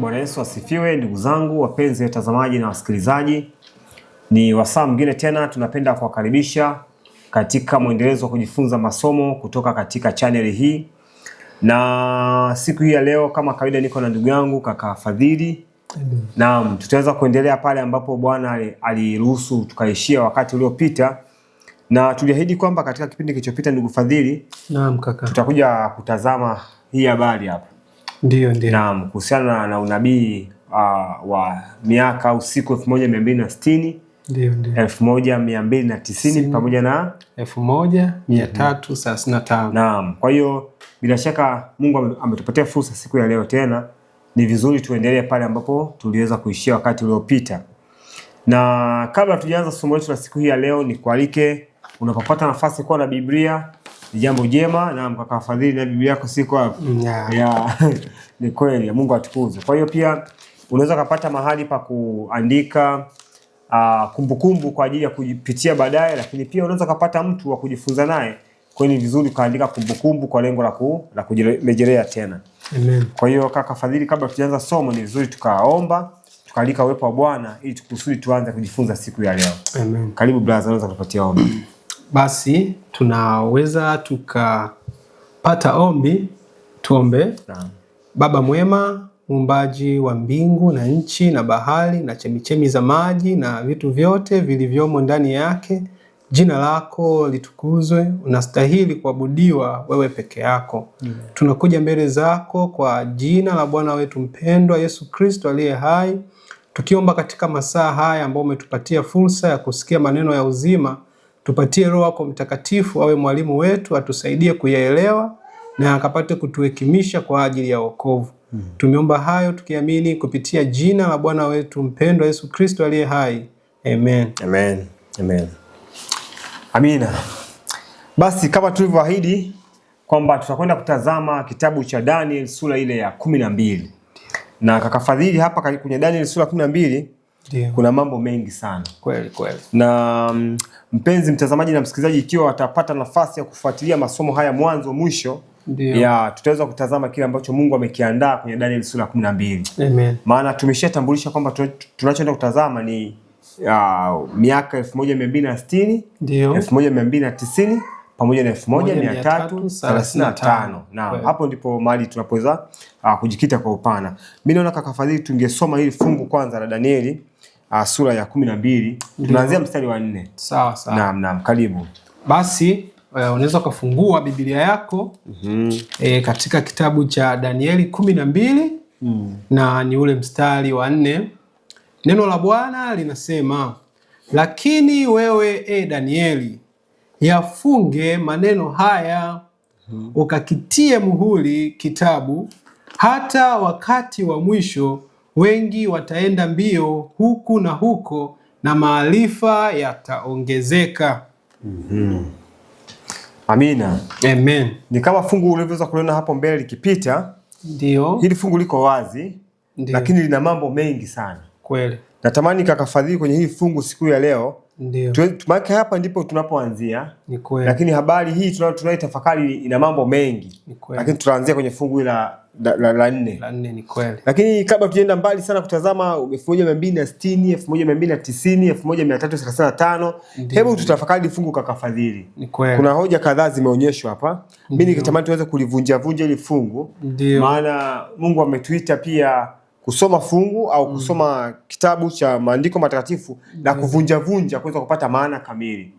Bwana Yesu asifiwe, ndugu zangu wapenzi watazamaji na wasikilizaji. Ni wasaa mwingine tena tunapenda kuwakaribisha katika mwendelezo wa kujifunza masomo kutoka katika channel hii. Na siku hii ya leo kama kawaida niko na ndugu yangu kaka Fadhili. Naam, tutaweza kuendelea pale ambapo Bwana aliruhusu tukaishia wakati uliopita. Na tuliahidi kwamba katika kipindi kilichopita ndugu Fadhili, naam kaka, tutakuja kutazama hii habari hapa. Ndio. Naam, kuhusiana na unabii wa miaka au siku 1260, ndio 1290 pamoja na 1335. Naam, kwa hiyo bila shaka Mungu ametupatia fursa siku ya leo tena. Ni vizuri tuendelee pale ambapo tuliweza kuishia wakati uliopita. Na kabla tujaanza somo letu la siku hii ya leo, ni kualike unapopata nafasi kuwa na Biblia, ni jambo jema. Na kaka Fadhili, na Biblia yako siko hapo. Ni kweli, Mungu atukuzwe. Kwa hiyo pia unaweza kupata mahali pa kuandika kumbukumbu kwa ajili ya kupitia baadaye, lakini pia unaweza kupata mtu wa kujifunza naye. Kwa hiyo ni vizuri kaandika kumbukumbu kwa lengo la kujirejelea tena. Amen. Kwa hiyo kaka Fadhili, kabla tujaanza somo, ni vizuri tukaomba, tukaalika uwepo wa Bwana ili tukusudi tuanze kujifunza siku ya leo. Amen. Karibu brother, unaweza kutupatia ombi. Basi tunaweza tukapata ombi. Tuombe. Naam. Baba mwema, muumbaji wa mbingu na nchi na bahari na chemichemi za maji na vitu vyote vilivyomo ndani yake, jina lako litukuzwe. Unastahili kuabudiwa wewe peke yako. Tunakuja mbele zako kwa jina la Bwana wetu mpendwa Yesu Kristo aliye hai, tukiomba katika masaa haya ambao umetupatia fursa ya kusikia maneno ya uzima. Tupatie Roho yako Mtakatifu awe mwalimu wetu, atusaidie kuyaelewa na akapate kutuhekimisha kwa ajili ya wokovu. Tumeomba hayo tukiamini kupitia jina la Bwana wetu mpendwa Yesu Kristo aliye hai. Amen. Amen. Amen. Amina. Basi kama tulivyoahidi kwamba tutakwenda kutazama kitabu cha Daniel sura ile ya 12. Na kaka Fadhili, hapa kwenye Daniel sura 12 kuna mambo mengi sana. Kweli kweli. Na mpenzi mtazamaji na msikilizaji, ikiwa watapata nafasi ya kufuatilia masomo haya mwanzo mwisho, tutaweza kutazama kile ambacho Mungu amekiandaa kwenye Daniel sura 12. Amen. Maana tumeshatambulisha kwamba tunachoenda kutazama ni miaka 1260, 1290 pamoja na 1335. Naam, hapo ndipo mahali tunapoweza kujikita kwa upana. Mimi naona kaka Fadhili, tungesoma hili fungu kwanza la Danieli sura ya 12. Tunaanzia mstari wa 4. Sawa sawa. Naam, karibu. Basi unaweza kufungua Biblia yako katika kitabu cha Danieli 12 na ni ule mstari wa 4. Neno la Bwana linasema, lakini wewe Danieli, yafunge maneno haya, ukakitie muhuri kitabu, hata wakati wa mwisho wengi wataenda mbio huku na huko, na maarifa yataongezeka. Amina. Amen. Ni kama fungu ulivyoweza kuliona hapo mbele likipita. Ndio. Hili fungu liko wazi. Ndiyo. Lakini lina mambo mengi sana. Kweli. Natamani kaka Fadhili, kwenye hii fungu siku ya leo, ndio tumake hapa ndipo tunapoanzia. Ni kweli. Lakini habari hii tunaitafakari ina mambo mengi. Lakini tutaanzia kwenye fungu la 4. La 4, ni kweli. Lakini kabla tujaenda mbali sana kutazama 1260, 1290, 1335, hebu tutafakari fungu kaka Fadhili. Ni kweli. Kuna hoja kadhaa zimeonyeshwa hapa. Mimi nikitamani tuweze kulivunja ili fungu. Maana Mungu ametuita pia kusoma fungu au kusoma kitabu cha maandiko matakatifu na kuvunja kuweza kupata maana kamili.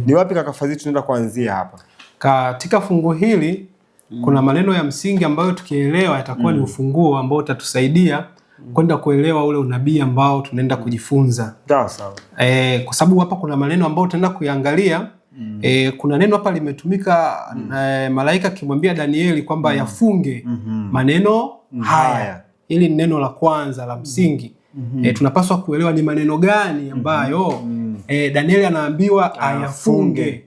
Ni wapi kaka Fadhili tunaenda kuanzia hapa? Katika fungu hili kuna maneno ya msingi ambayo tukielewa yatakuwa ni ufunguo ambao utatusaidia kwenda kuelewa ule unabii ambao tunaenda kujifunza. Sawa. Kwa sababu hapa kuna maneno ambayo tutaenda kuiangalia. Kuna neno hapa limetumika malaika kimwambia Danieli kwamba yafunge maneno haya. Hili ni neno la kwanza la msingi. Tunapaswa kuelewa ni maneno gani ambayo Danieli anaambiwa ayafunge.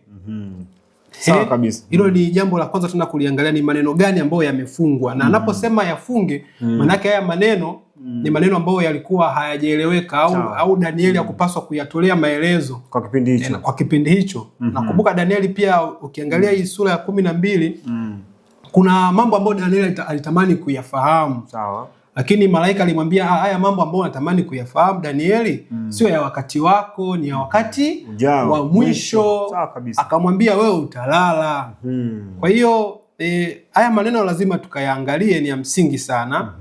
Sawa kabisa. Hilo ni jambo la kwanza tuna kuliangalia, ni maneno gani ambayo yamefungwa. Na anaposema yafunge, maana yake haya maneno ni maneno ambayo yalikuwa hayajaeleweka au Danieli hakupaswa kuyatolea maelezo kwa kipindi hicho. Nakumbuka Danieli pia ukiangalia hii sura ya 12 kuna mambo ambayo Danieli alitamani kuyafahamu. Sawa. Lakini malaika alimwambia haya mambo ambayo unatamani kuyafahamu Danieli, sio ya wakati wako, ni ya wakati wa mwisho. Akamwambia wewe utalala. Kwa hiyo haya maneno lazima tukayaangalie, ni ya msingi sana.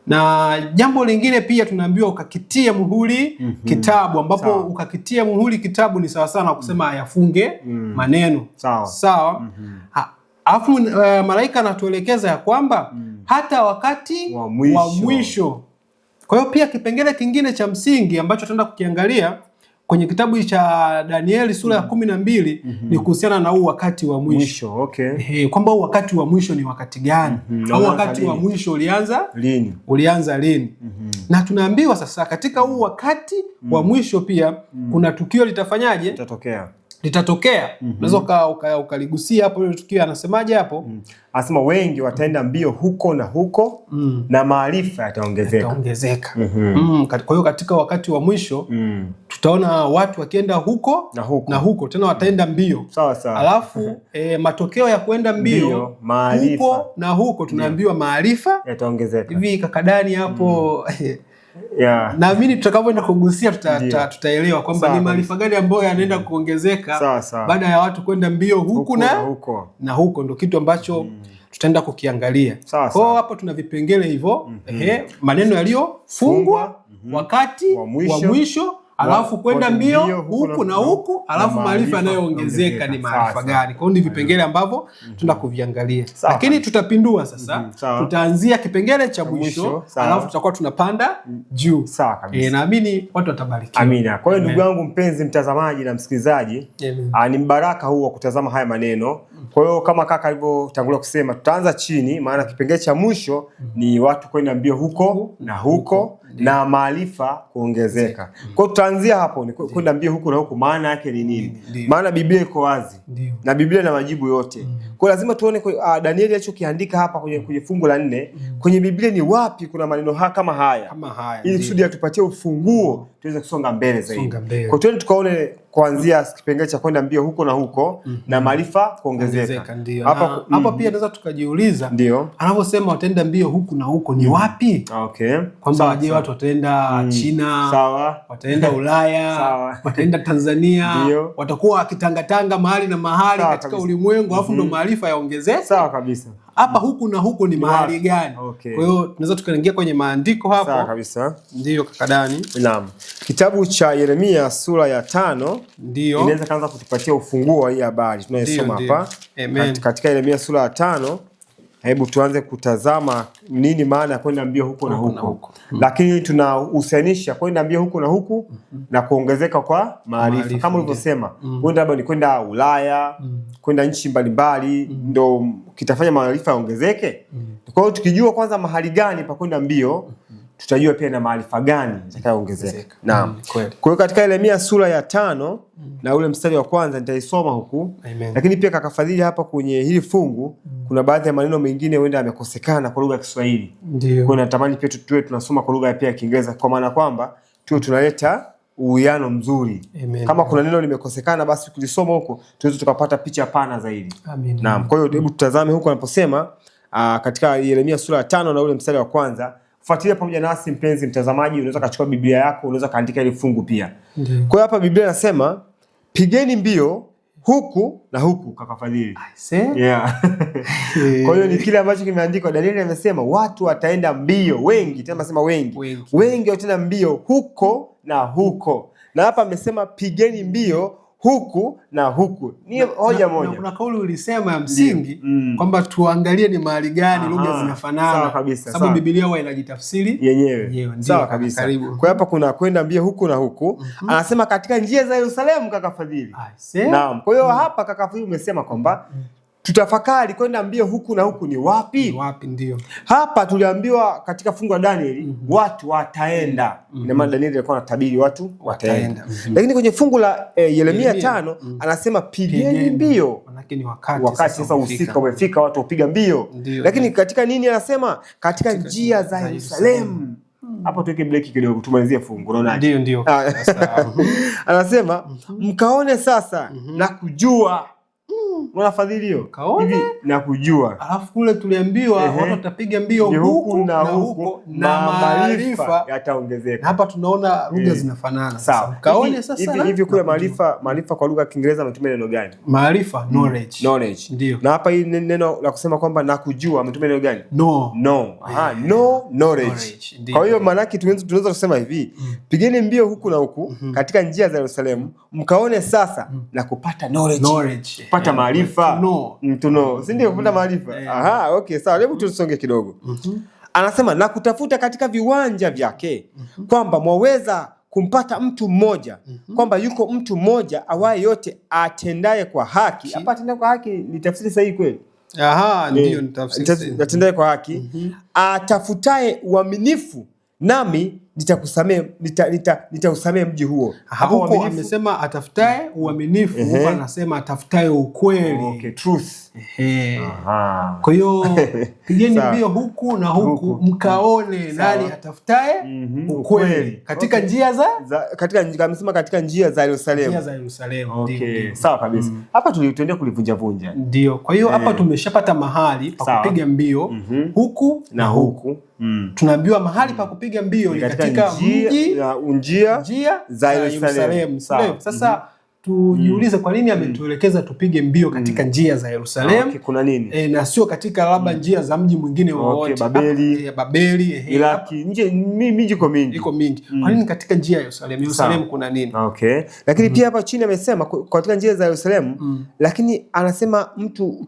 Na jambo lingine pia tunaambiwa ukakitie muhuri kitabu, ambapo ukakitia muhuri kitabu ni sawa sana kusema ayafunge maneno. Sawa. Alafu malaika anatuelekeza ya kwamba hata wakati wa mwisho. Kwa hiyo pia kipengele kingine cha msingi ambacho tutaenda kukiangalia kwenye kitabu cha Danieli sura ya 12 ni kuhusiana na huu wakati wa mwisho. Kwamba huu wakati wa mwisho ni wakati gani? Au wakati wa mwisho ulianza lini? Na tunaambiwa sasa katika huu wakati wa mwisho pia kuna tukio litafanyaje? Litatokea. Unaweza ukaligusia hapo ile tukio, anasemaje hapo? Anasema wengi wataenda mbio huko na huko na maarifa yataongezeka. Kwa hiyo katika wakati wa mwisho tutaona watu wakienda huko na huko tena wataenda mbio. Alafu matokeo ya kuenda mbio huko na huko tunaambiwa maarifa yataongezeka. Hivi kakadani hapo naamini tutakapoenda kugusia tutaelewa kwamba ni maarifa gani ambayo yanaenda kuongezeka baada ya watu kwenda mbio huku na huko. Ndio kitu ambacho tutaenda kukiangalia. Kwa hiyo hapo tuna vipengele hivyo, maneno yaliyofungwa, wakati wa mwisho, alafu kwenda mbio huku na huku, alafu maarifa yanayoongezeka ni maarifa gani? Kwa hiyo ni vipengele ambavyo tutaenda kuviangalia. Lakini tutapindua sasa. Tutaanzia kipengele cha mwisho, alafu tutakuwa tunapanda juu. Naamini watu watabarikiwa. Amina. Kwa hiyo ndugu yangu mpenzi mtazamaji na msikilizaji, ni mbaraka huu wa kutazama haya maneno. Kwa hiyo kama kaka alivyotangulia kusema, tutaanza chini, maana kipengele cha mwisho ni watu kwenda mbio huko na huko na maarifa kuongezeka. Kwa hiyo tutaanzia hapo, ni kwenda mbio huko na huko, maana yake ni nini? Maana Biblia iko wazi na Biblia ina majibu yote. Kwa hiyo lazima tuone Danieli alichokiandika hapa kwenye fungu la 4 kwenye Biblia ni wapi kuna maneno kama haya ili kusudi atupatie ufunguo tuweze kusonga mbele zaidi. Kwa hiyo tukaone kuanzia kipengele cha kwenda mbio huko na huko na maarifa kuongezeka. Hapa pia tunaweza tukajiuliza, anaposema wataenda mbio huku na huko ni wapi? Kwamba je, watu wataenda China, wataenda Ulaya, wataenda Tanzania, watakuwa wakitangatanga mahali na mahali katika ulimwengu, alafu ndo maarifa yaongezeke? Hapa huku na huku ni mahali gani? Kwa hiyo tunaweza tukaingia kwenye maandiko hapo. Ndio kakadani. Naam. Kitabu cha Yeremia sura ya 5 inaweza kaanza kutupatia ufunguo wa hii habari tunayosoma hapa. Katika Yeremia sura ya 5, hebu tuanze kutazama nini maana ya kwenda mbio huko na huko. Lakini tunahusianisha kwenda mbio huko na huku na kuongezeka kwa maarifa. Kama ulivyosema, kwenda labda ni kwenda Ulaya, kwenda nchi mbalimbali ndio kitafanya maarifa yaongezeke. Kwa hiyo tukijua kwanza mahali gani pa kwenda mbio, tutajua pia na maarifa gani yatakayoongezeka. Naam. Kwa hiyo katika Yeremia sura ya 5 na ule mstari wa kwanza nitaisoma huku. Lakini pia kaka Fadhili, hapa kwenye hili fungu kuna baadhi ya maneno mengine huenda yamekosekana kwa lugha ya Kiswahili. Kwa hiyo natamani pia tuwe tunasoma kwa lugha pia ya Kiingereza, kwa maana kwamba tuwe tunaleta uwiano mzuri. Kama kuna neno limekosekana, basi tukilisoma huko tuweze tukapata picha pana zaidi. Naam. Kwa hiyo hebu tutazame huko anaposema katika Yeremia sura ya 5 na ule mstari wa kwanza. Fuatilia pamoja nasi mpenzi mtazamaji, unaweza kuchukua Biblia yako, unaweza kaandika ile fungu pia. Kwa hiyo hapa Biblia inasema pigeni mbio huku na huku, kaka Fadhili. Kwa hiyo ni kile ambacho kimeandikwa. Danieli amesema watu wataenda mbio, wengi, tena anasema wengi wataenda mbio huko na huko. Na hapa amesema pigeni mbio huku na huku. Ni hoja moja. Kuna kauli ulisema ya msingi kwamba tuangalie ni mahali gani lugha zinafanana. Sababu Biblia huwa inajitafsiri yenyewe. Sawa kabisa. Kwa hapa kuna kwenda mbio huku na huku. Anasema katika njia za Yerusalemu, kaka Fadhili. Naam. Kwa hiyo hapa kaka Fadhili umesema kwamba tutafakari kwenda mbio huku na huku ni wapi? Ndio. Hapa tuliambiwa katika fungu la Danieli watu wataenda. Ina maana Danieli alikuwa anatabiri watu wataenda. Lakini kwenye fungu la Yeremia 5 anasema pigeni mbio. Manake ni wakati sasa usika umefika, watu upiga mbio. Lakini katika nini anasema? Katika njia za Yerusalemu. Hapo tuweke break kidogo tumalizie fungu. Unaona? Ndio. Anasema mkaone sasa na kujua. Unaona fadhili hiyo? Hivi nakujua. Alafu kule tuliambiwa watu watapiga mbio huku na huko na maarifa yataongezeka. Hapa tunaona lugha zinafanana. Sawa. Kaone sasa. Hivi kule maarifa kwa lugha ya Kiingereza ametumia neno gani? Maarifa, knowledge. Knowledge. Ndio. Na hapa hii neno la kusema kwamba nakujua ametumia neno gani? No. Knowledge. Kwa hiyo maana yake tunaweza kusema hivi, pigeni mbio huku na huku katika njia za Yerusalemu, mkaone sasa na kupata knowledge. Kupata maarifa. To know. Si ndio kupata maarifa? Okay, sawa. Hebu tusonge kidogo. Anasema na kutafuta katika viwanja vyake kwamba mwaweza kumpata mtu mmoja, kwamba yuko mtu mmoja awaye yote atendaye kwa haki. Hapa atendaye kwa haki ni tafsiri sahihi kweli? Ndio ni tafsiri. Atendaye kwa haki, atafutaye uaminifu, nami nitausamea mji huo. Hapo amesema atafutaye uaminifu, anasema atafutaye ukweli. Okay, truth. Kwa hiyo pigeni mbio huku na huku mkaone nani atafutaye ukweli katika njia amesema katika njia za Yerusalemu. Njia za Yerusalemu. Okay, sawa kabisa. Hapa tuliendelea kulivunja vunja. Ndio. Kwa hiyo hapa tumeshapata mahali pa kupiga mbio huku na huku. Tunaambiwa mahali pa kupiga mbio ni katika njia za Yerusalemu. Sasa tujiulize kwa nini ametuelekeza tupige mbio katika njia za Yerusalemu. Kuna nini? Na sio katika labda njia za mji mwingine wowote. Babeli. Iraki, miji iko mingi. Kwa nini katika njia ya Yerusalemu? Yerusalemu kuna nini? Okay. Lakini pia hapa chini amesema katika njia za Yerusalemu, lakini anasema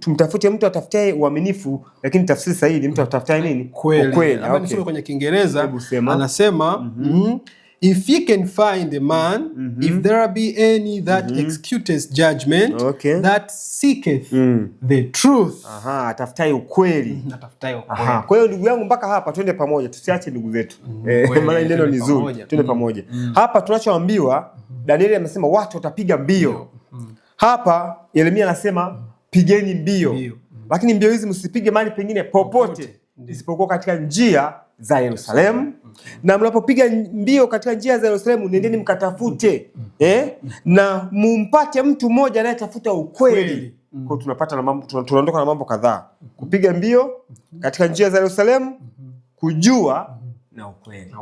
tumtafute mtu atafutaye uaminifu, lakini tafsiri sahihi ni mtu atafutaye nini? Ukweli. Hapa nisome kwenye Kiingereza anasema if ye can find a man, if there be any that executes judgment, that seeketh the truth. Atafutaye ukweli. Kwa hiyo ndugu yangu, mpaka hapa twende pamoja, tusiache ndugu zetu. Maana neno ni zuri, twende pamoja. Hapa tunachoambiwa, Danieli amesema watu watapiga mbio. Hapa Yeremia anasema pigeni mbio. Lakini mbio hizi msipige mahali pengine popote isipokuwa katika njia za Yerusalemu. Na mnapopiga mbio katika njia za Yerusalemu, nendeni mkatafute na mumpate mtu mmoja anayetafuta ukweli. Kwa tunapata na mambo, tunaondoka na mambo kadhaa. Kupiga mbio katika njia za Yerusalemu, kujua na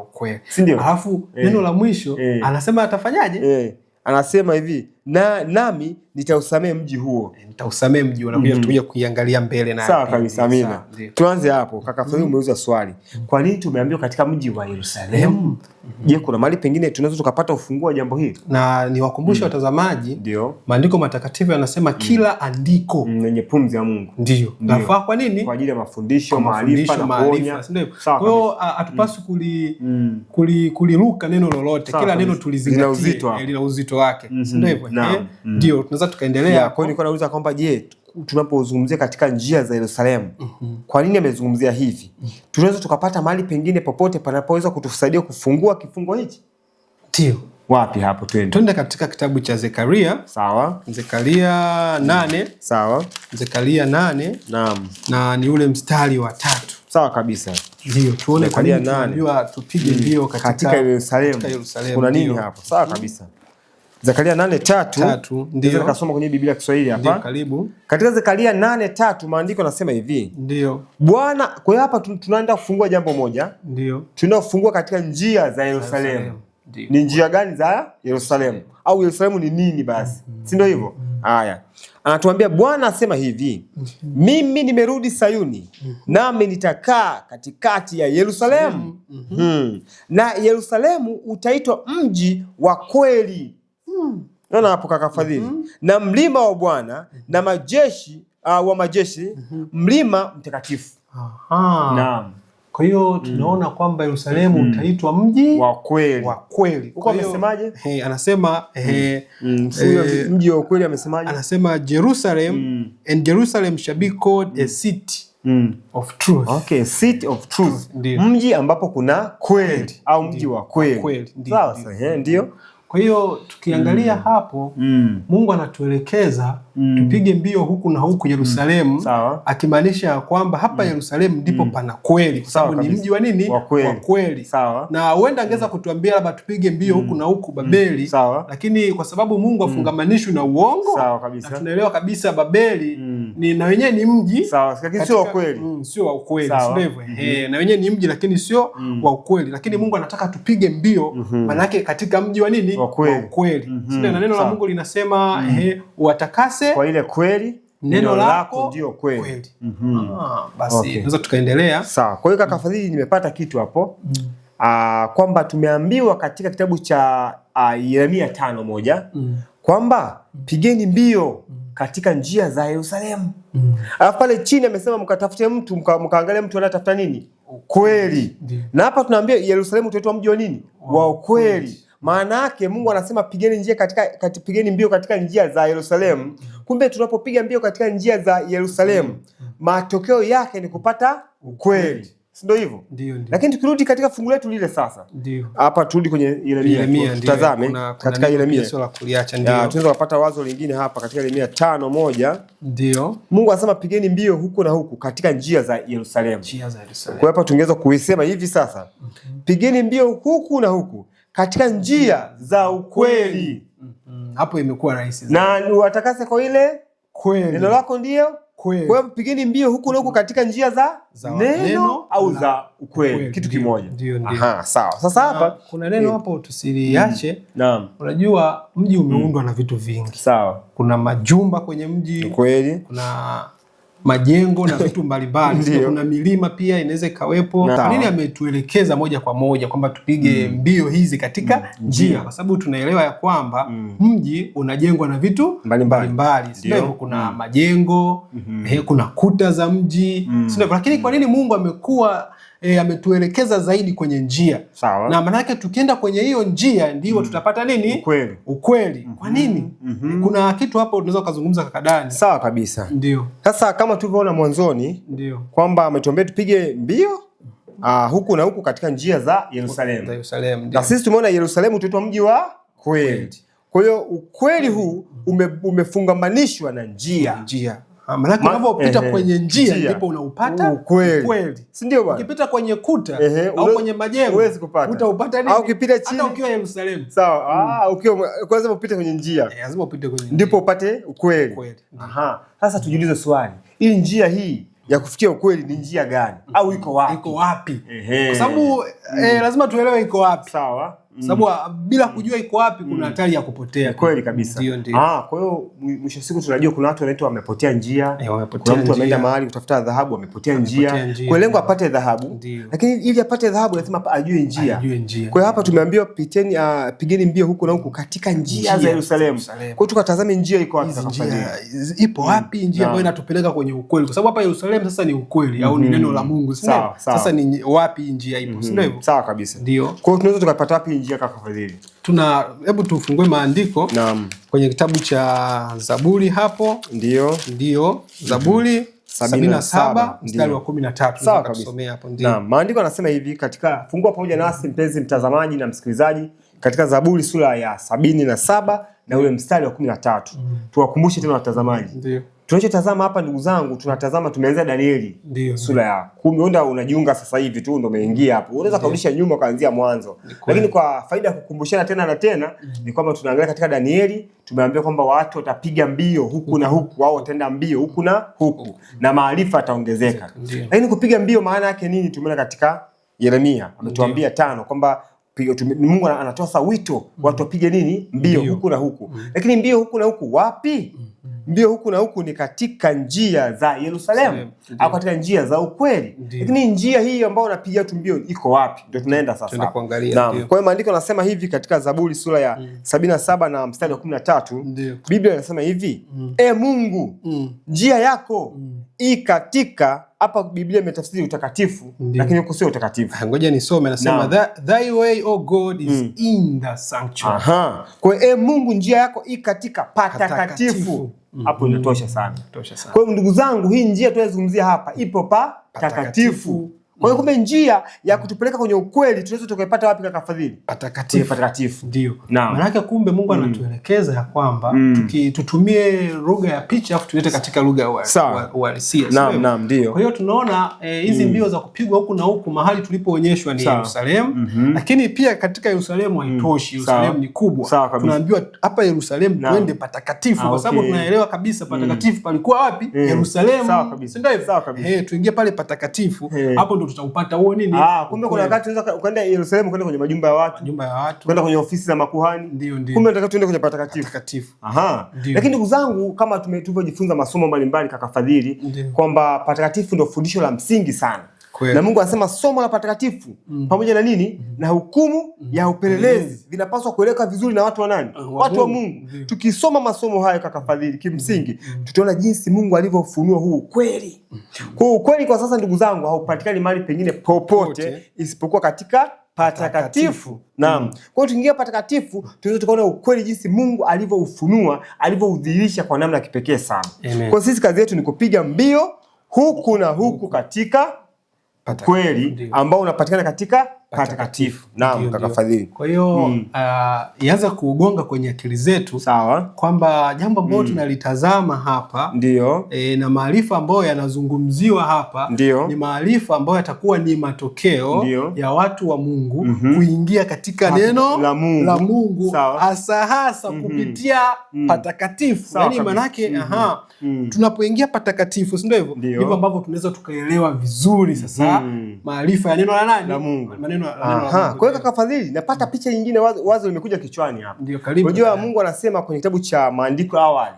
ukweli. Si ndio? Alafu neno la mwisho anasema atafanyaje? Anasema hivi, nami nitausamea mji huo. Nitausamea mji, unakuja tutakuja kuiangalia mbele na. Sawa kabisa, amina. Tuanze hapo. Kaka Fadhili umeuliza swali. Kwa nini tumeambiwa katika mji wa Yerusalemu? Je, kuna mahali pengine tunaweza tukapata ufunguo wa jambo hili? Na niwakumbushe watazamaji, maandiko matakatifu yanasema kila andiko lenye pumzi ya Mungu nafaa kwa nini? Kwa ajili ya mafundisho, maarifa na kuonya. Kwa hiyo hatupaswi kuliruka neno lolote. Kila neno tulizingatie, lina uzito wake. Ndio hivyo. Ndio tunaweza tukaendelea. Kwa hiyo nilikuwa nauliza kwamba je, tunapozungumzia katika njia za Yerusalemu, kwa nini amezungumzia hivi? Tunaweza tukapata mahali pengine popote panapoweza kutusaidia kufungua kifungo hichi? Ndio. Wapi hapo? Twende katika kitabu cha Zekaria. Sawa. Zekaria 8. Sawa. Zekaria 8. Naam. Na ni ule mstari wa 3. Sawa kabisa. Ndio, tuone kwa nini tunaambiwa tupige mbio katika Yerusalemu. Kuna nini hapo? Sawa kabisa. Zekaria 8:3. Ndio nikasoma kwenye Biblia ya Kiswahili hapa. Ndio, karibu. Katika Zekaria 8:3 maandiko yanasema hivi. Ndio. Bwana, kwa hiyo hapa tunaenda kufungua jambo moja. Ndio. Tunaenda kufungua katika njia za Yerusalemu. Ni njia gani za Yerusalemu? Au Yerusalemu ni nini basi? Si ndio hivyo? Haya. Anatuambia Bwana asema hivi, mimi nimerudi Sayuni, nami nitakaa katikati ya Yerusalemu. Na Yerusalemu utaitwa mji wa kweli. Naona hapo kaka Fadhili. Na mlima wa Bwana na majeshi wa majeshi, mlima mtakatifu. Naam. Kwa hiyo tunaona kwamba Yerusalemu utaitwa mji wa kweli. Huko amesemaje? Anasema mji wa kweli amesemaje? Anasema Jerusalem, and Jerusalem shall be called a city of truth. Okay, city of truth. Mji ambapo kuna kweli au mji wa kweli. Sawa, ndio. Kwa hiyo tukiangalia hapo, Mungu anatuelekeza tupige mbio huku na huku Yerusalemu, akimaanisha kwamba hapa Yerusalemu ndipo pana kweli, kwa sababu ni mji wa nini? Wa kweli. Na huenda angeza kutuambia labda tupige mbio huku na huku Babeli, lakini kwa sababu Mungu afungamanishwi na uongo, na tunaelewa kabisa Babeli ni na wenyewe ni mji, lakini sio wa kweli, sio wa ukweli, sio na wenyewe ni mji lakini sio wa ukweli, lakini Mungu anataka tupige mbio manake katika mji wa nini? Wa kweli. Na neno la Mungu linasema watakase kwa ile kweli, neno lako ndio kweli. Basi tunaweza tukaendelea. Sawa. Kwa hiyo kaka Fadhili, nimepata kitu hapo kwamba tumeambiwa katika kitabu cha Yeremia 5:1 kwamba pigeni mbio katika njia za Yerusalemu. Alafu pale chini amesema mkatafute mtu, mkaangalia mtu anatafuta nini? Kweli. Na hapa tunaambia Yerusalemu utaitwa mji wa nini? Wa ukweli. Maana yake Mungu anasema pigeni mbio katika njia za Yerusalemu. Kumbe tunapopiga mbio katika njia za Yerusalemu, matokeo yake ni kupata ukweli. Ndio hivyo? Ndio. Lakini tukirudi katika fungu letu lile sasa. Ndio. Hapa turudi kwenye Yeremia. Tutazame katika Yeremia. Sio la kuliacha, ndio. Tunaweza kupata wazo lingine hapa katika Yeremia 5:1. Ndio. Mungu anasema pigeni mbio huku na huku katika njia za Yerusalemu. Njia za Yerusalemu. Kwa hapa tungeweza kuisema hivi sasa. Pigeni mbio huku na huku katika njia za ukweli. Hapo imekuwa rahisi na watakase kwa ile kweli, neno lako ndio kweli. Kwa hiyo pigeni mbio huku na huku katika njia za neno au za ukweli, kitu kimoja. Aha, sawa. Sasa hapa kuna neno hapo tusiliache. Naam. Unajua mji umeundwa na vitu vingi. Sawa. Kuna majumba kwenye mji, kweli. Kuna majengo na vitu mbalimbali. Kuna milima pia inaweza ikawepo. Kwa nini ametuelekeza moja kwa moja kwamba tupige mbio hizi katika njia? Kwa sababu tunaelewa ya kwamba mji unajengwa na vitu mbalimbali. Sio hivyo? Kuna majengo, kuna kuta za mji. Sio hivyo? Lakini kwa nini Mungu amekuwa ametuelekeza zaidi kwenye njia? Sawa. Na maana yake tukienda kwenye hiyo njia ndio tutapata nini? Ukweli. Kwa nini? Kuna kitu hapo unaweza kuzungumza kakadani. Sawa kabisa. Ndio. Sasa kama tulivyoona mwanzoni, ndio kwamba ametuambia tupige mbio huku na huku katika njia za Yerusalemu. Na sisi tumeona Yerusalemu utaitwa mji wa kweli. Kwa hiyo ukweli huu umefungamanishwa na njia. Maana unapopita kwenye njia ndipo unaupata ukweli. Si ndio bwana? Ukipita kwenye kuta au kwenye majengo huwezi kupata. Utaupata nini? Au ukipita chini hata ukiwa Yerusalemu. Sawa. Ukiwa kwanza upite kwenye njia. Lazima upite kwenye njia. Ndipo upate ukweli. Aha. Sasa tujiulize swali. Hii njia hii ya kufikia ukweli ni njia gani? Au iko wapi? Iko wapi? Kwa sababu lazima tuelewe iko wapi. Sawa. Sababu bila kujua iko wapi kuna hatari ya kupotea. Kweli kabisa. Ndio. Kwa hiyo mwisho siku tunajua kuna watu wanaitwa wamepotea njia. Kuna mtu ameenda mahali kutafuta dhahabu amepotea njia. Kwa lengo apate dhahabu. Lakini ili apate dhahabu lazima ajue njia. Kwa hiyo hapa tumeambiwa pigeni mbio huku na huku katika njia za Yerusalemu. Kwa hiyo tukatazame njia iko wapi sasa. Ipo wapi njia ambayo inatupeleka kwenye ukweli? Kwa sababu hapa Yerusalemu sasa ni ukweli au ni neno la Mungu, si ndio? Sasa ni wapi njia ipo, si ndio? Sawa kabisa. Ndio. Kwa hiyo tunaweza tukapata wapi njia kaka Fadhili? Hebu tufungue maandiko. Naam. Kwenye kitabu cha Zaburi hapo. Ndio. Zaburi 77 mstari wa 13. Sawa kabisa. Hapo ndio. Naam, maandiko yanasema hivi katika fungua pamoja nasi mpenzi mtazamaji na msikilizaji katika Zaburi sura ya 77 na ule mstari wa 13. Tuwakumbushe tena watazamaji. Ndio. Tunachotazama hapa ndugu zangu, tumeanza Danieli sura ya 10. Onda unajiunga sasa hivi tu ndio umeingia hapo. Unaweza kurudisha nyuma kuanzia mwanzo. Lakini kwa faida ya kukumbushana tena na tena ni kwamba tunaangalia katika Danieli, tumeambiwa kwamba watu watapiga mbio huku na huku, au wataenda mbio huku na huku na maarifa yataongezeka. Lakini kupiga mbio maana yake nini? Tumeona katika Yeremia ametuambia 5 kwamba Mungu anatoa wito watu wapige nini? Mbio huku na huku. Lakini mbio huku na huku wapi? Mbio huku na huku ni katika njia za Yerusalemu au katika njia za ukweli. Lakini njia hii ambayo unapiga tu mbio iko wapi? Ndio tunaenda sasa. Tunakuangalia. Kwa hiyo maandiko yanasema hivi katika Zaburi sura ya 77 na mstari wa 13. Biblia inasema hivi, Mungu, njia yako katika, hapa Biblia imetafsiri utakatifu, lakini huko sio utakatifu. Ngoja nisome, nasema thy way o God is in the sanctuary. Kwa hiyo Mungu, njia yako katika patakatifu. Hapo inatosha sana. Kwa hiyo ndugu zangu, hii njia tunayozungumzia hapa ipo patakatifu. Kwa hiyo kumbe njia ya kutupeleka kwenye ukweli tunaweza tukaipata wapi kaka Fadhili? Patakatifu. Ndio. Maana yake kumbe Mungu anatuelekeza ya kwamba tutumie lugha ya picha afu tulete katika lugha ya uhalisia. Naam, ndio. Kwa hiyo tunaona hizi mbio za kupigwa huku na huku mahali tulipoonyeshwa ni Yerusalemu, lakini pia katika Yerusalemu haitoshi. Yerusalemu ni kubwa. Tunaambiwa hapa Yerusalemu tuende patakatifu, kwa sababu tunaelewa kabisa patakatifu palikuwa wapi? Yerusalemu. Ndio hivyo. Tuingie pale patakatifu, hapo ndo tutaupata huo nini? Kumbe kuna wakati unaweza kwenda Yerusalemu, kwenda kwenye majumba ya watu, kwenda kwenye ofisi za makuhani. Kumbe tunataka tuende kwenye patakatifu. Lakini ndugu zangu, kama tulivyojifunza masomo mbalimbali kaka Fadhili, kwamba patakatifu ndio fundisho la msingi sana. Na Mungu anasema somo la patakatifu pamoja na nini? Na hukumu ya upelelezi vinapaswa kueleweka vizuri na watu wa nani? Watu wa Mungu. Tukisoma masomo hayo kaka Fadhili, kimsingi tutaona jinsi Mungu alivyofunua huu ukweli. Kwa ukweli kwa sasa ndugu zangu haupatikani mahali pengine popote isipokuwa katika patakatifu. Naam. Kwa hiyo tukiingia patakatifu tunaweza tukaona ukweli jinsi Mungu alivyoufunua, alivyoudhihirisha kwa namna ya kipekee sana. Kwa sisi kazi yetu ni kupiga mbio huku na huku katika kweli ambao unapatikana katika patakatifu. Naam kaka Fadhili. Kwa hiyo ianza kuugonga kwenye akili zetu, sawa, kwamba jambo ambalo tunalitazama hapa ndio na maarifa ambayo yanazungumziwa hapa ni maarifa ambayo yatakuwa ni matokeo ya watu wa Mungu kuingia katika neno la Mungu hasa kupitia patakatifu. Yaani manake tunapoingia patakatifu, si ndio hivyo? Ndivyo ambavyo tunaweza tukaelewa vizuri sasa maarifa ya neno la nani? La Mungu. Kwa hiyo kaka Fadhili, napata picha nyingine wazo limekuja kichwani hapa. Unajua Mungu anasema kwenye kitabu cha maandiko awali.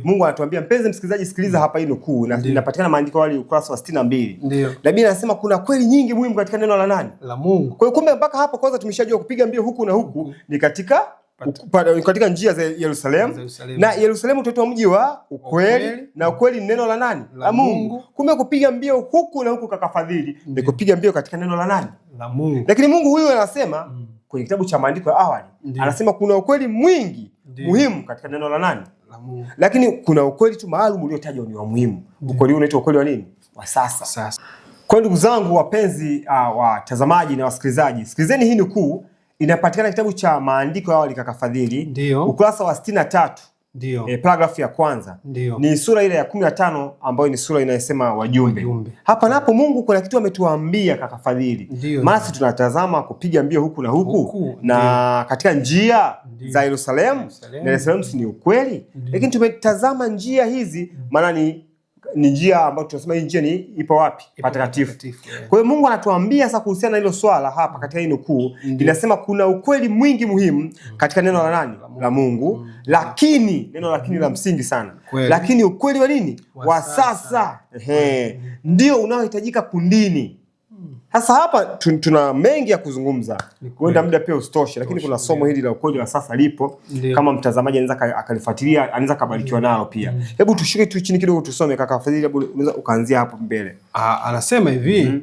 Mungu anatuambia, mpenzi msikilizaji, sikiliza hapa hii nukuu, na inapatikana maandiko awali ukurasa wa 62. Na Biblia inasema kuna kweli nyingi muhimu katika neno la nani? La Mungu. Kwa hiyo kumbe mpaka hapa kwanza tumeshajua kupiga mbio huku na huku ni katika njia za Yerusalemu. Na Yerusalemu utaitwa mji wa ukweli, na ukweli ni neno la nani? La Mungu. Kumbe kupiga mbio huku na huku kaka Fadhili ni kupiga mbio katika neno la nani? La Mungu. Lakini Mungu huyu anasema kwenye kitabu cha maandiko ya awali, anasema kuna ukweli mwingi muhimu katika neno la nani? La Mungu. Lakini kuna ukweli tu maalum uliotajwa ni wa muhimu. Ukweli unaitwa ukweli wa nini? Wa sasa. Kwa ndugu zangu wapenzi watazamaji na wasikilizaji, sikilizeni hii nukuu. Inapatikana kitabu cha maandiko ya awali kaka Fadhili, ukurasa wa 63. Paragraph ya kwanza. Ni sura ile ya 15 ambayo ni sura inayosema wajumbe. Hapa napo Mungu kuna kitu ametuambia kaka Fadhili. Masi tunatazama kupiga mbio huku na huku na katika njia za Yerusalemu. Na Yerusalemu ni ukweli. Lakini tumetazama njia hizi maana ni njia ambayo tunasema hii njia ipo wapi? Patakatifu. Kwa hiyo Mungu anatuambia sasa kuhusiana na hilo swala hapa katika hii nukuu. Inasema kuna ukweli mwingi muhimu katika neno la nani? La Mungu. Lakini neno lakini la msingi sana. Lakini ukweli wa nini? Wa sasa. Ndio unaohitajika kundini. Sasa hapa tuna mengi ya kuzungumza. Huenda muda pia usitoshe, lakini kuna somo hili la ukweli wa sasa lipo. Kama mtazamaji anaweza akalifuatilia, anaweza kubarikiwa nalo pia. Hebu tushike tu chini kidogo tusome kaka Fadhili, hebu unaweza ukaanzia hapo mbele. Anasema hivi,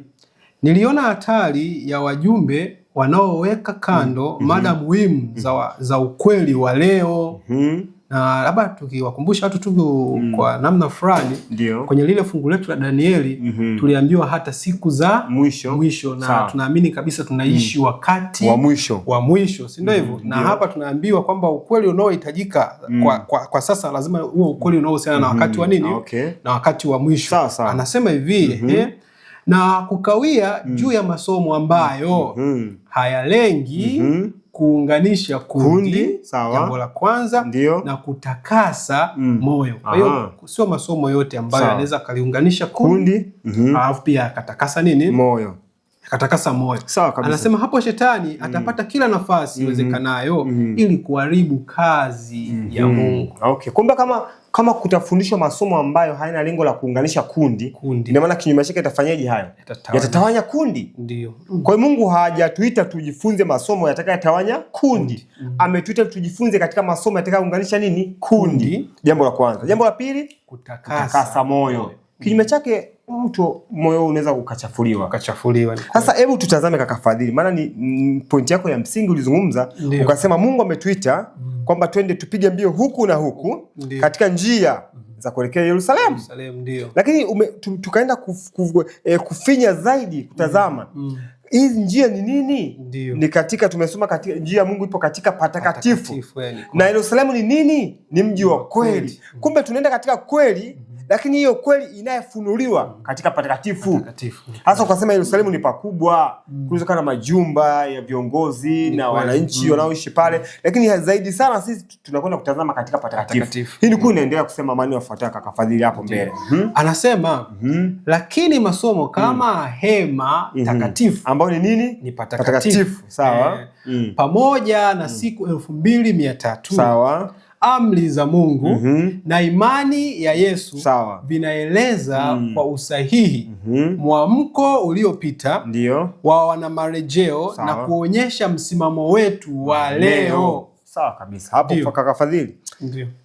niliona hatari ya wajumbe wanaoweka kando mada muhimu za ukweli wa leo. Na labda tukiwakumbusha watu tu kwa namna fulani, kwenye lile fungu letu la Danieli tuliambiwa hata siku za mwisho na tunaamini kabisa tunaishi wakati wa mwisho, si ndio hivyo? Na hapa tunaambiwa kwamba ukweli unaohitajika kwa sasa lazima huo ukweli unaohusiana na wakati wa nini? Na wakati wa mwisho. Anasema hivi, na kukawia juu ya masomo ambayo hayalengi kuunganisha kundi jambo la kwanza na kutakasa moyo. Kwa hiyo sio masomo yote ambayo yanaweza kaliunganisha kundi alafu pia akatakasa nini? Moyo. Akatakasa moyo. Anasema hapo shetani atapata kila nafasi iwezekanayo ili kuharibu kazi ya Mungu. Kumbe kama kutafundishwa masomo ambayo hayana lengo la kuunganisha kundi. Ina maana kinyume chake itafanyaje hayo? Yatatawanya kundi. Ndio. Kwa hiyo Mungu hajatuita tujifunze masomo yatakayotawanya kundi. Ametuita tujifunze katika masomo yatakayounganisha nini? Kundi. Jambo la kwanza. Jambo la pili, kutakasa moyo. Kinyume chake mtu moyo unaweza ukachafuliwa. Sasa hebu tutazame kaka Fadhili, maana ni pointi yako ya msingi ulizungumza, ukasema Mungu ametuita kwamba twende tupige mbio huku na huku katika njia za kuelekea Yerusalemu. Ndio. Lakini tukaenda kufinya zaidi kutazama hizi njia ni nini? Ni katika, tumesoma katika njia ya Mungu ipo katika patakatifu. Na Yerusalemu ni nini? Ni mji wa kweli. Kumbe tunaenda katika kweli, lakini hiyo kweli inayofunuliwa katika patakatifu. Hasa ukasema Yerusalemu ni pakubwa, kuliko na majumba ya viongozi na wananchi wanaoishi pale, lakini zaidi sana sisi tunakwenda kutazama katika patakatifu. Hii ni inaendelea kusema maneno yafuatayo kaka Fadhili hapo mbele. Anasema lakini masomo kama hema takatifu ambayo ni nini? Ni patakatifu. Sawa. Pamoja na siku 2300. Sawa. Amri za Mungu na imani ya Yesu vinaeleza kwa usahihi mwamko uliopita wa wana marejeo na kuonyesha msimamo wetu wa leo. Sawa kabisa. Hapo kwa kaka Fadhili,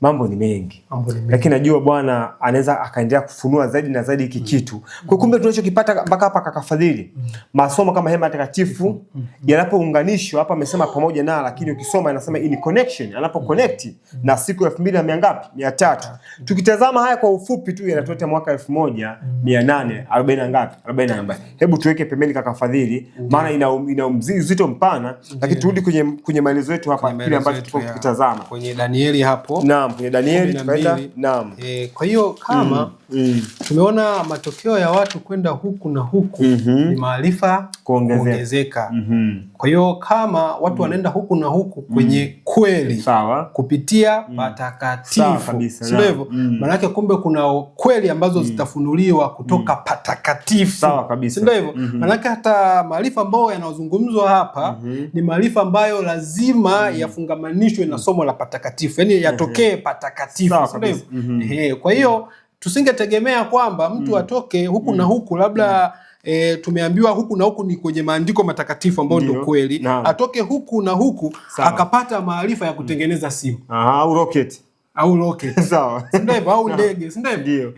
mambo ni mengi. Lakini najua Bwana anaweza akaendelea kufunua zaidi na zaidi hiki kitu. Kwa kumbe tunachokipata mpaka hapa kaka Fadhili, masomo kama hema takatifu yanapounganishwa hapa, amesema pamoja na, lakini ukisoma inasema in connection, anapo connect na siku 2300. Tukitazama haya kwa ufupi tu yanatuletea mwaka 1840 ngapi? 40. Hebu tuweke pembeni kaka Fadhili, maana ina uzito mpana, lakini turudi kwenye maelezo yetu hapa, kile ambacho tuko tukitazama kwenye Danieli hapo. Naam, kwenye Danieli tukaenda. Naam. Kwa hiyo kama tumeona matokeo ya watu kwenda huku na huku ni maarifa kuongezeka. Kwa hiyo kama watu wanaenda huku na huku kwenye kweli kupitia patakatifu, sio hivyo? Maana yake kumbe kuna kweli ambazo zitafunuliwa kutoka patakatifu. Sawa kabisa. Sio hivyo? Maana yake hata maarifa ambayo yanazungumzwa hapa ni maarifa ambayo lazima yafungamanishwe na somo la patakatifu. Yaani yatokee patakatifu. Sio hivyo? Kwa hiyo tusingetegemea kwamba mtu atoke huku na huku, labda tumeambiwa huku na huku ni kwenye maandiko matakatifu ambayo ndio kweli, atoke huku na huku akapata maarifa ya kutengeneza simu au rocket. Sawa. Ndio, au ndege, ndio.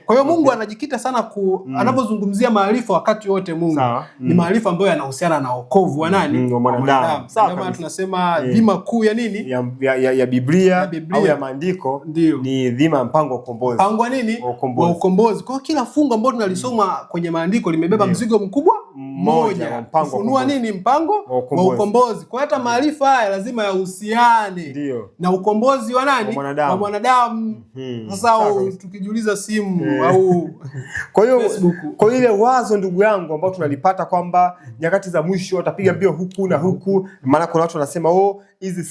Kwa hiyo Mungu anajikita sana anapozungumzia maarifa wakati wote Mungu ni maarifa ambayo yanahusiana na wokovu wa nani? Wa mwanadamu. Kama tunasema dhima kuu ya nini? Ya Biblia au ya maandiko ni dhima mpango wa ukombozi. Mpango nini? Wa ukombozi. Kwa hiyo kila fungu ambalo tunalisoma kwenye maandiko limebeba mzigo mkubwa mmoja. Kufunua nini? Mpango wa ukombozi. Kwa hata maarifa haya lazima yahusiane na ukombozi wa nani? Wa mwanadamu. Sasa tukijiuliza simu au kwa ile wazo ndugu yangu ambao tunalipata kwamba nyakati za mwisho watapiga mbio huku na huku, maana kuna watu wanasema hizi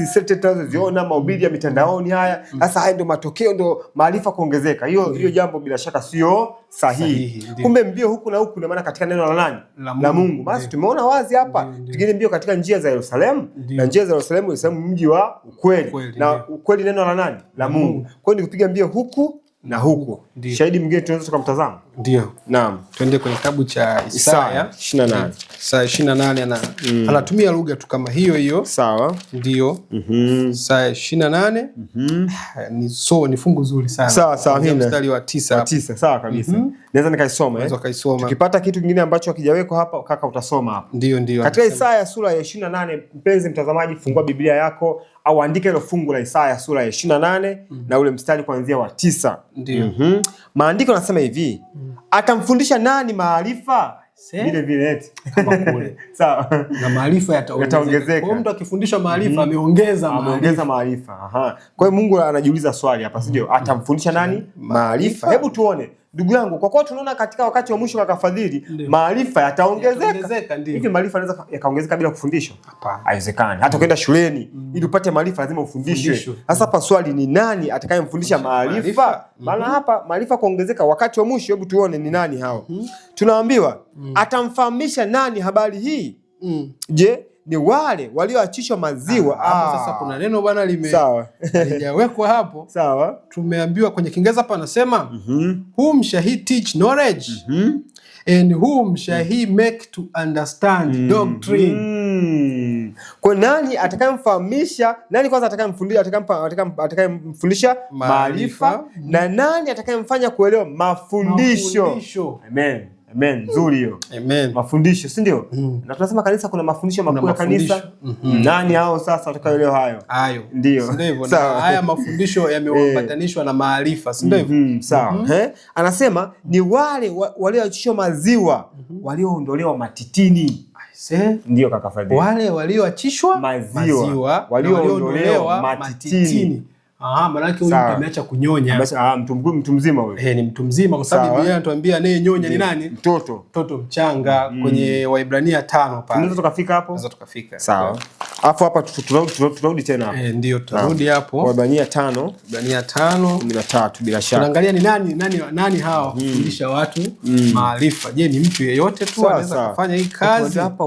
set tunazoziona mahubiri ya mitandaoni haya, sasa haya ndio matokeo, ndio maarifa kuongezeka. Hiyo jambo bila shaka sio sahihi. Kumbe mbio huku na huku, maana katika neno la nani? La Mungu. Basi tumeona wazi hapa, tugine mbio katika njia za Yerusalemu, na njia za Yerusalemu mji wa ukweli, na ukweli neno la nani? La Mungu. Kwa hiyo ni kupiga mbio huku na huku. Shahidi mwingine tunaweza tukamtazama. Ndio. Naam. Twende kwenye kitabu cha Isaya 28. Isaya 28 anatumia lugha tu kama hiyo. Sawa. Ndio. Isaya 28. Ni fungu zuri sana. Sawa. Mstari wa 9. Sawa kabisa. Naweza nikaisoma. Tukipata kitu kingine ambacho hakijawekwa hapa, kaka utasoma hapa. Ndio. Katika Isaya sura ya 28, mpenzi mtazamaji, fungua Biblia yako au andika hilo fungu la Isaya sura ya 28 na ule mstari kuanzia wa 9. Ndio. Maandiko yanasema hivi, atamfundisha nani maarifa? Vile eti kama kule. Sawa. Na maarifa yataongezeka. Kwa mtu akifundishwa maarifa ameongeza maarifa. Kwa hiyo Mungu anajiuliza swali hapa, sio? Atamfundisha nani maarifa? Hebu tuone. Ndugu yangu, kwa kuwa tunaona katika wakati wa mwisho kaka Fadhili, maarifa yataongezeka. Hivi maarifa yanaweza yakaongezeka bila kufundishwa? Hapana. Haiwezekani. Hata ukienda shuleni ili upate maarifa lazima ufundishwe. Sasa hapa swali ni nani atakayemfundisha maarifa? Maana hapa maarifa kuongezeka wakati wa mwisho. Hebu tuone ni nani hao. Tunaambiwa atamfahamisha nani habari hii? Je, ni wale walioachishwa maziwa? Hapo sasa kuna neno bwana lijawekwa hapo. Sawa. Tumeambiwa kwenye Kiingereza hapa anasema whom shall he teach knowledge and whom shall he make to understand doctrine. Kwa nani atakayemfahamisha, nani kwanza atakayemfundisha maarifa, na nani atakayemfanya kuelewa mafundisho. Amen. Amen. Nzuri hiyo. Amen. Mafundisho, si ndio? Na tunasema kanisa kuna mafundisho makuu ya kanisa. Nani hao sasa watakaoelewa hayo? Hayo. Ndio. Ndio. Haya mafundisho yameambatanishwa na maarifa, si ndio? Sawa. Anasema ni wale walioachishwa maziwa, walioondolewa matitini. Ndio kaka Fadhili. Wale walioachishwa maziwa, walioondolewa matitini. Maana yake huyu mtu ameacha kunyonya. Mtu mzima huyo. Ni mtu mzima kwa sababu Biblia inatuambia anayenyonya ni nani? Mtoto mchanga kwenye Waebrania 5 pale. Tunaweza tukafika hapo? Tunaweza tukafika. Sawa. Alafu hapa tunarudi tena hapo. Ndio tutarudi hapo. Waebrania 5, Waebrania 5:13 bila shaka. Tunaangalia ni nani hawa kufundisha watu maarifa. Je, ni mtu yeyote tu anaweza kufanya hii kazi? Hapa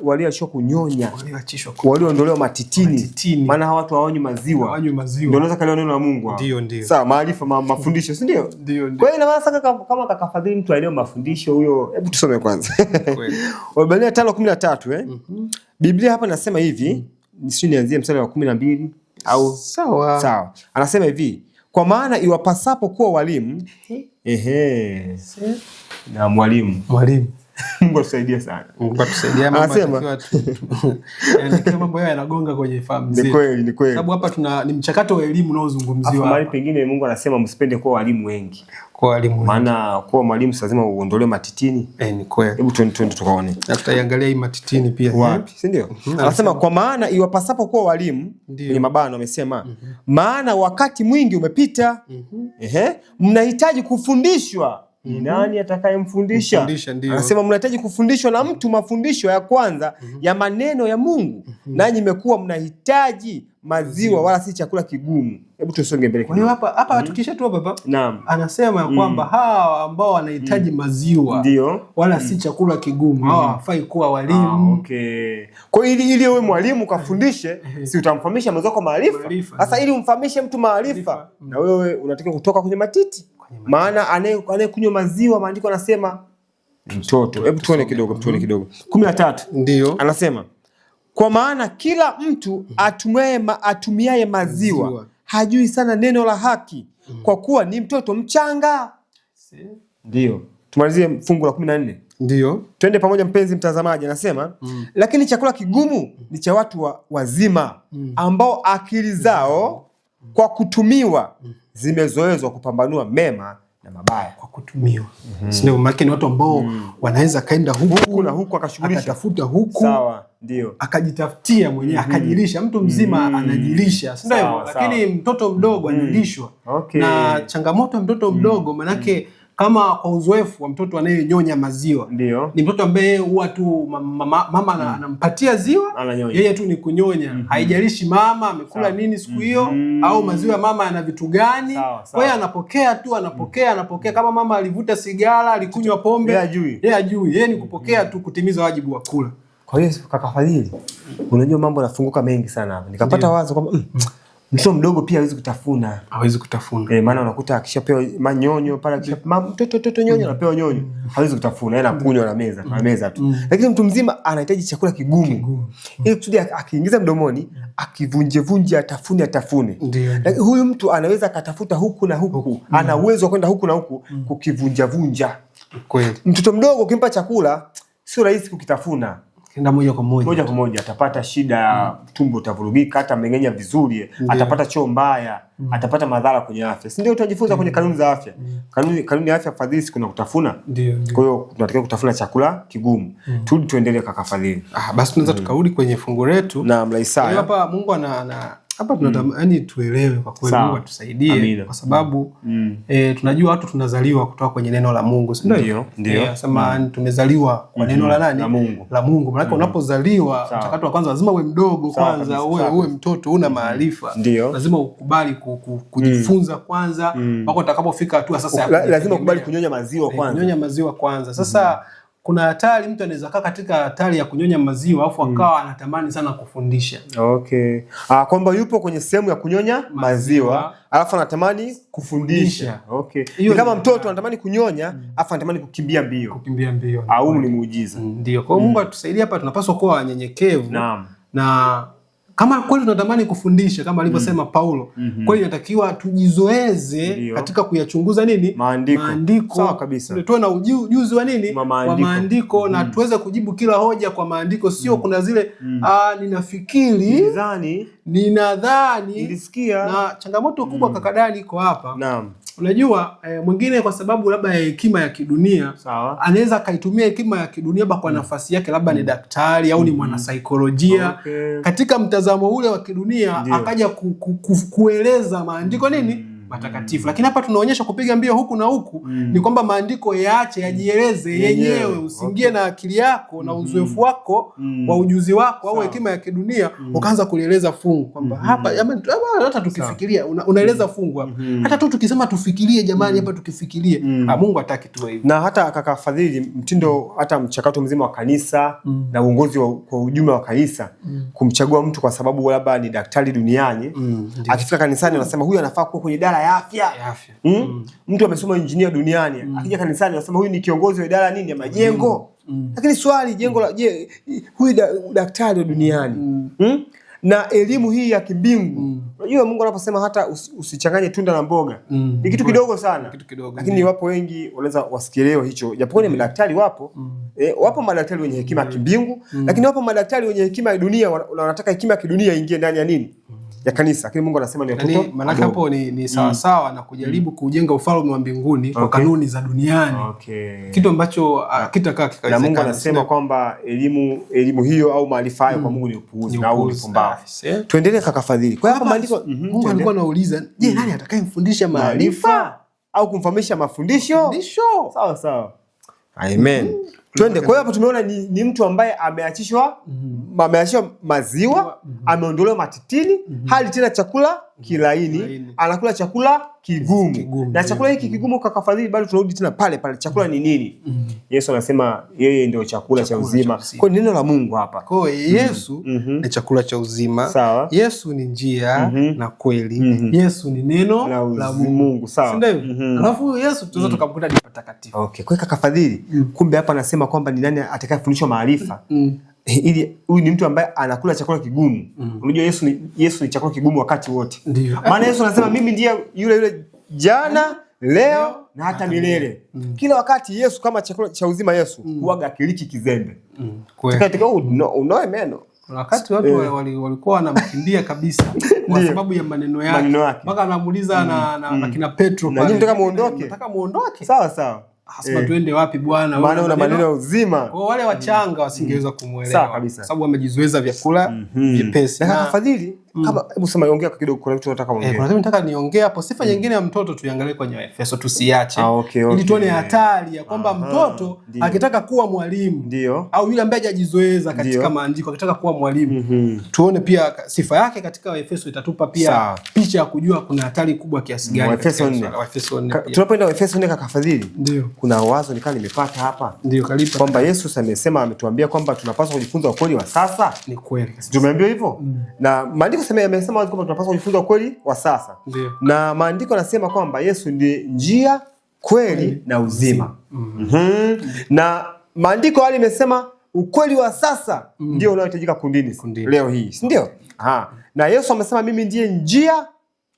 walioachishwa kunyonya, walioondolewa matitini. Maana hawa watu hawanywi maziwa. Ndio neno la Mungu. Ndio. Sawa, maarifa, mafundisho, si ndio? Ndio. Kwa hiyo na sasa kama kaka Fadhili mtu aelewe mafundisho huyo, hebu tusome kwanza. Waebrania 5:13 Biblia hapa inasema hivi, nianzie mstari wa 12 au sawa. Anasema hivi, kwa maana iwapasapo kuwa walimu, na mwalimu. Mungu atusaidie sana. Mungu atusaidie. Anasema kama mambo haya yanagonga kwenye fahamu zetu. Ni kweli. Sababu hapa ni mchakato wa elimu unaozungumziwa. Mahali pengine Mungu anasema msipende kuwa walimu wengi. Maana kuwa mwalimu lazima uondolewe matitini. Ni kweli. Hebu twende tukaone. Na tutaiangalia hii matitini pia. Wapi, si ndio? Anasema kwa maana iwapasapo kuwa walimu, ni mabano amesema. Maana wakati mwingi umepita. Mnahitaji kufundishwa. Ni nani atakayemfundisha? Anasema mnahitaji kufundishwa na mtu mafundisho ya kwanza ya maneno ya Mungu. Nanyi mmekuwa mnahitaji maziwa wala si chakula kigumu. Hebu tusonge mbele. Kwa hiyo hapa tukisha tu hapa. Naam. Anasema kwamba hawa ambao wanahitaji maziwa wala si chakula kigumu, hawa hawafai kuwa walimu. Kwa hiyo ili wewe mwalimu kafundishe, si utamfahamisha mwenzako kwa maarifa. Sasa ili umfahamishe mtu maarifa, na wewe unatakiwa kutoka kwenye matiti. Maana anayekunywa maziwa, maandiko anasema mtoto. Hebu tuone kidogo. 13. Ndio. Anasema kwa maana kila mtu atumiaye maziwa hajui sana neno la haki, kwa kuwa ni mtoto mchanga. Ndio. Tumalizie fungu la 14. Ndio. Twende pamoja mpenzi mtazamaji, anasema lakini chakula kigumu ni cha watu wazima, ambao akili zao kwa kutumiwa zimezoezwa kupambanua mema na mabaya. Kwa kutumiwa. Sio makini watu ambao wanaweza kaenda huku na huku akashughulisha, akatafuta huku. Sawa, ndio. Akajitafutia mwenyewe, akajilisha. Mtu mzima anajilisha, sio hivyo? Lakini mtoto mdogo analishwa. Na changamoto ya mtoto mdogo manake kama kwa uzoefu wa mtoto anayenyonya maziwa, ni mtoto ambaye huwa tu mama anampatia ziwa, yeye tu ni kunyonya. Haijalishi mama amekula nini siku hiyo au maziwa mama yana vitu gani. Kwa hiyo anapokea tu, anapokea. Kama mama alivuta sigara, alikunywa pombe, yeye ajui. Yeye ni kupokea tu, kutimiza wajibu wa kula. Kwa hiyo kaka Fadhili, unajua mambo yanafunguka mengi sana hapa. Nikapata wazo kwamba mtoto mdogo pia hawezi kutafuna. Maana unakuta akishapewa manyonyo pale, mtoto nyonyo anapewa nyonyo, hawezi kutafuna, yeye anakunywa na meza tu. Lakini mtu mzima anahitaji chakula kigumu. Ili kusudi akiingiza mdomoni, akivunje atafune. Lakini huyu mtu anaweza akatafuta huku na huku, ana uwezo wa kwenda huku na huku kukivunja. Kweli. Mtoto mdogo ukimpa chakula sio rahisi kukitafuna. Kenda moja kwa moja atapata shida ya tumbo, utavurugika, hata mmeng'enya vizuri, atapata choo mbaya, atapata madhara kwenye afya. Si ndio tunajifunza kwenye kanuni za afya? Kanuni ya afya Fadhili, kuna kutafuna. Kwa hiyo tunatakiwa kutafuna chakula kigumu. Tuendelee kaka Fadhili. Basi tunaweza tukarudi kwenye fungu letu. Na Isaya. Hapa Mungu hapa tunatamani tuelewe kwa kweli, Mungu atusaidie kwa sababu tunajua watu tunazaliwa kutoka kwenye neno la Mungu, si ndio? Nasema tumezaliwa kwa neno la nani? La Mungu. Maana unapozaliwa mchakato wa kwanza lazima uwe mdogo kwanza, uwe mtoto, una maarifa. Lazima ukubali kujifunza kwanza mpaka utakapofika hatua sasa lazima ukubali kunyonya maziwa kwanza. Sasa kuna hatari, mtu anaweza kaa katika hatari ya kunyonya maziwa afu akawa anatamani sana kufundisha. Kwamba yupo kwenye sehemu ya kunyonya maziwa alafu anatamani kufundisha. Ni kama mtoto anatamani kunyonya afu anatamani kukimbia mbio. Au ni muujiza. Ndio. Kwa Mungu atusaidie hapa, tunapaswa kuwa wanyenyekevu. na kama kweli tunatamani kufundisha kama alivyosema Paulo, kweli inatakiwa tujizoeze katika kuyachunguza nini? Maandiko. Sawa kabisa. Tuwe na ujuzi wa nini? Wa maandiko na tuweze kujibu kila hoja kwa maandiko, sio kuna zile ninafikiri, ninadhani, nilisikia. Na changamoto kubwa kaka Dani iko hapa. Naam. Unajua mwingine kwa sababu labda ya hekima ya kidunia, anaweza akaitumia hekima ya kidunia kwa nafasi yake, labda ni daktari au ni mwanasaikolojia. Katika mtazamo ule wa kidunia akaja kueleza maandiko nini? Matakatifu. Lakini hapa tunaonyesha kupiga mbio huku na huku, ni kwamba maandiko yaache yajieleze yenyewe, usiingie na akili yako na uzoefu wako wa ujuzi wako au hekima ya kidunia ukaanza kulieleza fungu kwamba hapa hata tukifikiria unaeleza fungu hapa. Hata tu tukisema tufikirie jamani hapa tukifikirie. Mungu hataki tuwe hivyo. Na hata kaka Fadhili, mtindo hata mchakato mzima wa kanisa na uongozi kwa ujumla wa kanisa kumchagua mtu kwa sababu labda ni daktari duniani, akifika kanisani anasema huyu anafaa kuwa kwenye idara ya afya. Mtu amesoma injinia duniani akija kanisani anasema huyu ni kiongozi wa idara nini ya majengo. Lakini swali, jengo la huyu daktari duniani. Na elimu hii ya kimbingu, unajua Mungu anaposema hata usichanganye tunda na mboga, ni kitu kidogo sana. Lakini wapo wengi wanaweza wasikielewa hicho, japokuwa ni madaktari wapo. Wapo madaktari wenye hekima ya kimbingu, lakini wapo madaktari wenye hekima ya dunia, wanataka hekima ya kidunia ingie ndani ya nini? Ya kanisa. Lakini Mungu anasema ni watoto. Maana hapo ni sawa sawa na kujaribu kujenga ufalme wa mbinguni kwa kanuni za duniani. Kitu ambacho kitakaa kikawezekana. Na Mungu anasema kwamba elimu hiyo au maarifa hayo kwa Mungu ni upuuzi au ni pumbavu. Tuendelee kaka Fadhili. Kwa hiyo maandiko Mungu alikuwa anauliza, je, nani atakayemfundisha maarifa au kumfahamisha mafundisho? Sawa sawa. Amen. Twende. Kwa hiyo hapo tumeona ni mtu ambaye ameachishwa maziwa, ameondolewa matitini, hali tena chakula kilaini, anakula chakula kigumu. Na chakula hiki kigumu kaka Fadhili, bado tunarudi tena pale pale, chakula ni nini? Yesu anasema yeye ndio chakula cha uzima. Kwa neno la Mungu hapa. Kwa hiyo Yesu ni chakula cha uzima. Sawa. Yesu ni njia na kweli. Yesu ni neno la Mungu. Sawa. Ndio. Alafu Yesu tunaweza tukamkuta ni patakatifu. Okay. Kwa kaka Fadhili, kumbe hapa anasema kwamba ni nani atakayefundishwa maarifa? Ili huyu ni mtu ambaye anakula chakula kigumu. Unajua Yesu ni chakula kigumu wakati wote. Maana Yesu anasema mimi ndiye yule jana, leo na hata milele. Kila wakati Yesu kama chakula cha uzima, Yesu huaga akiliki kizembe. Katika unoe meno. Wakati watu walikuwa wanamkimbia kabisa kwa sababu ya maneno yake. Mpaka anamuuliza na kina Petro pale. Nataka muondoke. Sawa sawa. Hasema tuende wapi bwana? Maana una maneno ya uzima. Kwa wale wachanga wasingeweza kumuelewa. Sababu wamejizoeza vyakula vyepesi. Na Fadhili, kama hebu sema ongea kidogo, kuna kitu nataka ongea. Kuna kitu nataka niongee hapo. Sifa nyingine ya mtoto tuiangalie kwenye Efeso, tusiache. Ili tuone hatari ya kwamba mtoto akitaka kuwa mwalimu au yule ambaye hajajizoeza katika maandiko akitaka kuwa mwalimu, tuone pia sifa yake katika Efeso itatupa pia picha ya kujua kuna hatari kubwa kiasi gani Efeso 4. Tunapoenda Efeso 4 kaka Fadhili, kuna wazo nikaa nimepata hapa. Ndio, karibu. Kwamba Yesu amesema, ametuambia kwamba tunapaswa kujifunza ukweli wa sasa. Ni kweli. Tumeambiwa hivyo. Na maandiko yamesema kwamba tunapaswa kujifunza ukweli wa sasa. Ndio. Na maandiko yanasema kwamba Yesu ndiye njia, kweli na uzima. Na maandiko hali imesema ukweli wa sasa ndio unaohitajika kundini leo hii, si ndio? Na Yesu amesema mimi ndiye njia,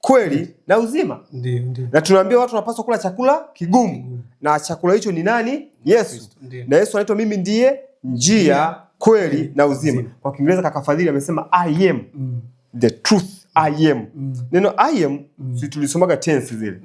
kweli na uzima. Ndio. Na tunaambia watu wanapaswa kula chakula kigumu. Na chakula hicho ni nani? Yesu. Na Yesu anaitwa mimi ndiye njia, kweli na uzima. Kwa Kiingereza kaka Fadhili amesema I am the truth. I am. Neno I am tulisomaga tense zile.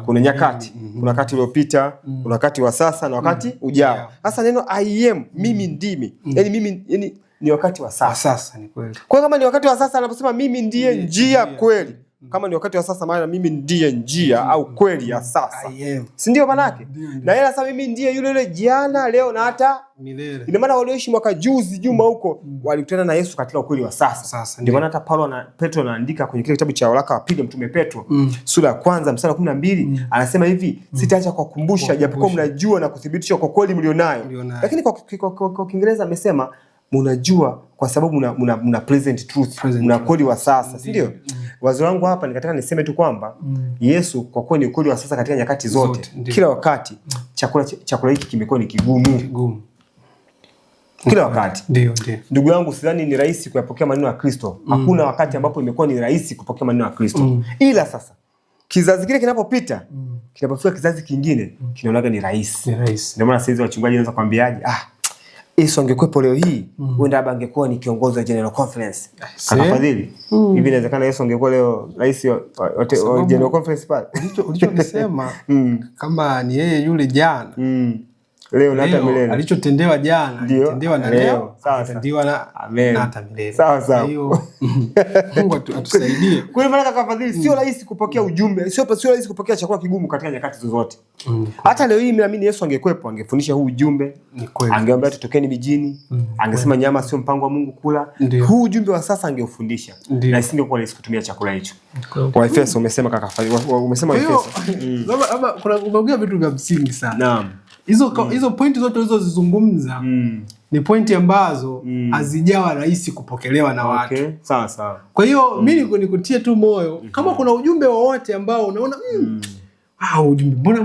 Kuna nyakati, kuna wakati uliopita, kuna wakati wa sasa na wakati ujao. Sasa neno I am, mimi ndimi. Yaani ni wakati wa sasa. Sasa ni kweli. Kwa kama ni wakati wa sasa anaposema mimi ndiye njia, kweli. Kama ni wakati wa sasa, maana mimi ndiye njia au kweli ya sasa. Si ndio maana yake? Na yeye anasema mimi ndiye yule jana, leo na hata milele. Ina maana walioishi mwaka juzi juma huko walikutana na Yesu katika ukweli wa sasa. Ndio maana hata Paulo na Petro anaandika kwenye kile kitabu cha waraka wa pili mtume Petro sura ya 1 mstari wa 12 anasema hivi, sitaacha kuwakumbusha japokuwa mnajua na kuthibitisha kwa kweli mlionayo. Lakini kwa Kiingereza amesema mnajua kwa sababu mna present truth, mna kweli wa sasa, si ndio? Wazo wangu hapa nikataka niseme tu kwamba Yesu kwa kweli ni kweli wa sasa katika nyakati zote. Kila wakati chakula hiki kimekuwa ni kigumu. kila wakati. Ndio. Ndugu yangu, sidhani ni rahisi kuyapokea maneno ya Kristo. Hakuna wakati ambapo imekuwa ni rahisi kupokea maneno ya Kristo. Ila sasa kizazi kile kinapopita, kinapofika kizazi kingine, kinaonaga ni rahisi. Ndio maana sasa wachungaji wanaweza kuambiaje, Yesu angekuepo leo hii, huenda hapa angekuwa ni kiongozi wa General Conference. Kaka Fadhili, hivi inawezekana Yesu angekuwa leo rais wa General Conference pale? Ulichokisema kama ni yeye yule jana, leo na hata milele. Alichotendewa jana, atendewa na leo, atendewa na hata milele. Sawa. Mungu atusaidie. Kwa maana kaka Fadhili, sio rahisi kupokea ujumbe, sio rahisi kupokea chakula kigumu katika nyakati zozote. Hata leo hii naamini Yesu angekuepo, angefundisha huu ujumbe, angeambia tutokeni mijini, angesema nyama sio mpango wa Mungu kula. Huu ujumbe wa sasa angeufundisha, na isingekuwa rahisi kutumia chakula hicho. Kwa Efeso umesema kaka Fadhili, umesema Efeso. Labda kuna umeongea vitu vya msingi sana. Naam. Hizo pointi zote ulizozizungumza ni pointi ambazo hazijawa rahisi kupokelewa na watu. Sawa. Kwa hiyo mimi nikutie tu moyo, kama kuna ujumbe wowote ambao unaona ujumbe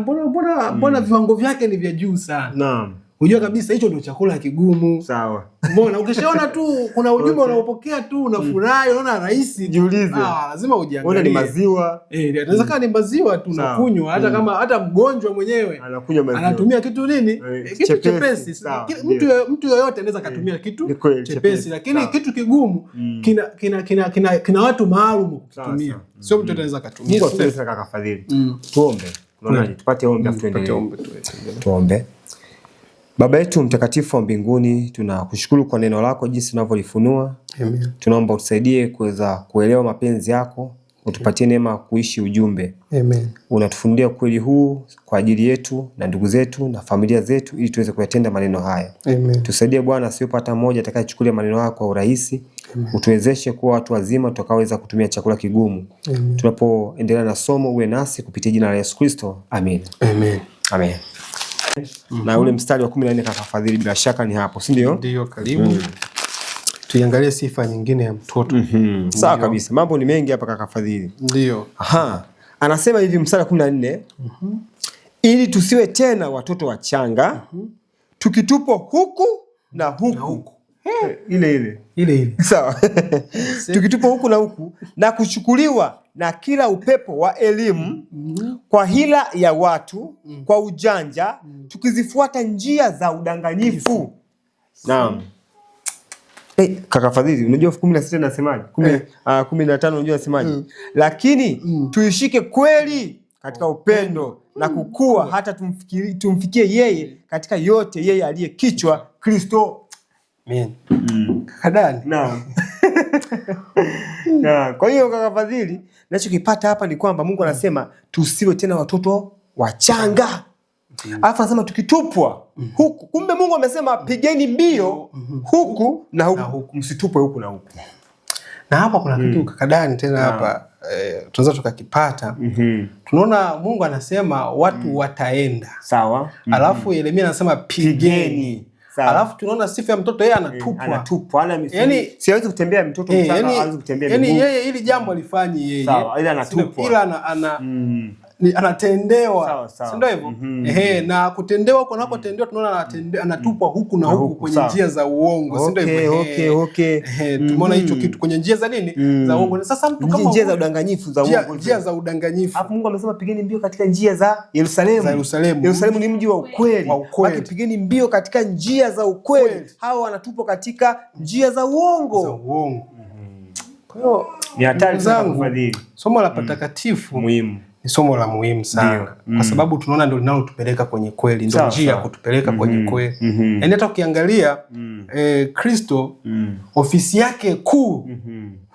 mbona viwango vyake ni vya juu sana. Naam. Unajua kabisa hicho ndio chakula kigumu. Sawa. Mbona ukishaona tu kuna ujumbe unaopokea tu unafurahi, unaona rahisi, jiulize. Lazima ujiangalie. Ni maziwa. Inaweza kuwa ni maziwa tu unakunywa, hata kama hata mgonjwa mwenyewe anakunywa maziwa. Anatumia kitu nini? Kitu chepesi. Mtu yoyote anaweza kutumia kitu chepesi, lakini kitu kigumu kina watu maalum kutumia. Sio mtu anaweza kutumia. Mungu atusaidie kaka Fadhili. Tuombe. Unaonaje? Tupate ombi afu tuendelee. Tuombe. Baba yetu mtakatifu wa mbinguni, tunakushukuru kwa neno lako jinsi unavyolifunua. Amen. Tunaomba utusaidie kuweza kuelewa mapenzi yako, utupatie neema kuishi ujumbe. Amen. Unatufundia kweli huu kwa ajili yetu na ndugu zetu na familia zetu ili tuweze kuyatenda maneno haya. Amen. Tusaidie Bwana, asiyopata mmoja atakayechukulia maneno haya kwa urahisi. Amen. Utuwezeshe kuwa watu wazima tutakaweza kutumia chakula kigumu. Amen. Tunapoendelea na somo, uwe nasi kupitia jina la Yesu Kristo. Amen. Amen. Na ule mstari wa 14 kaka Fadhili, bila shaka ni hapo, si ndio? Ndio, karibu. Tuiangalie sifa nyingine ya mtoto. Sawa kabisa. Mambo ni mengi hapa kaka Fadhili. Ndio. Anasema hivi mstari wa 14, ili tusiwe tena watoto wachanga, tukitupwa huku na huku. Ile. Sawa. Tukitupwa huku na huku na kuchukuliwa na kila upepo wa elimu kwa hila ya watu, kwa ujanja, tukizifuata njia za udanganyifu. Naam. Kaka Fadhili, unajua 16 nasemaje? 15 unajua nasemaje? Lakini tuishike kweli katika upendo na kukua hata tumfikie yeye katika yote, yeye aliye kichwa, Kristo. Amen. Kadani. Naam. Kwa hiyo kaka Fadhili, ninachokipata hapa ni kwamba Mungu anasema tusiwe tena watoto wachanga. Alafu anasema tukitupwa huku. Kumbe Mungu amesema pigeni mbio huku na huku, msitupwe huku na huku. Na hapa kuna kitu kakadani tena hapa tunaweza tukakipata. Tunaona Mungu anasema watu wataenda. Sawa. Alafu Yeremia anasema pigeni. Alafu tunaona sifa ya mtoto, yeye anatupwa. Yani siwezi kutembea mtoto mchanga, hawezi kutembea miguu. Yani yeye ili jambo alifanyi yeye. Sawa, ila anatupwa. Ila anatendewa. Si ndio hivyo? Na kutendewa huko anakotendewa tunaona anatupwa huku na huku kwenye njia za uongo, si ndio hivyo? Okay. Tumeona hicho kitu kwenye njia za nini? Za uongo. Sasa mtu kama njia za udanganyifu za uongo. Njia za udanganyifu. Hapo Mungu amesema pigeni mbio katika njia za Yerusalemu. Yerusalemu ni mji wa ukweli. Wakipigeni mbio katika njia za ukweli, hao wanatupwa katika njia za uongo. Kwa hiyo ni hatari sana kufadhili. Somo la patakatifu muhimu. Ni somo la muhimu sana. Kwa sababu tunaona ndio linalotupeleka kwenye kweli, ndio njia ya kutupeleka kwenye kweli. Yaani hata ukiangalia Kristo ofisi yake kuu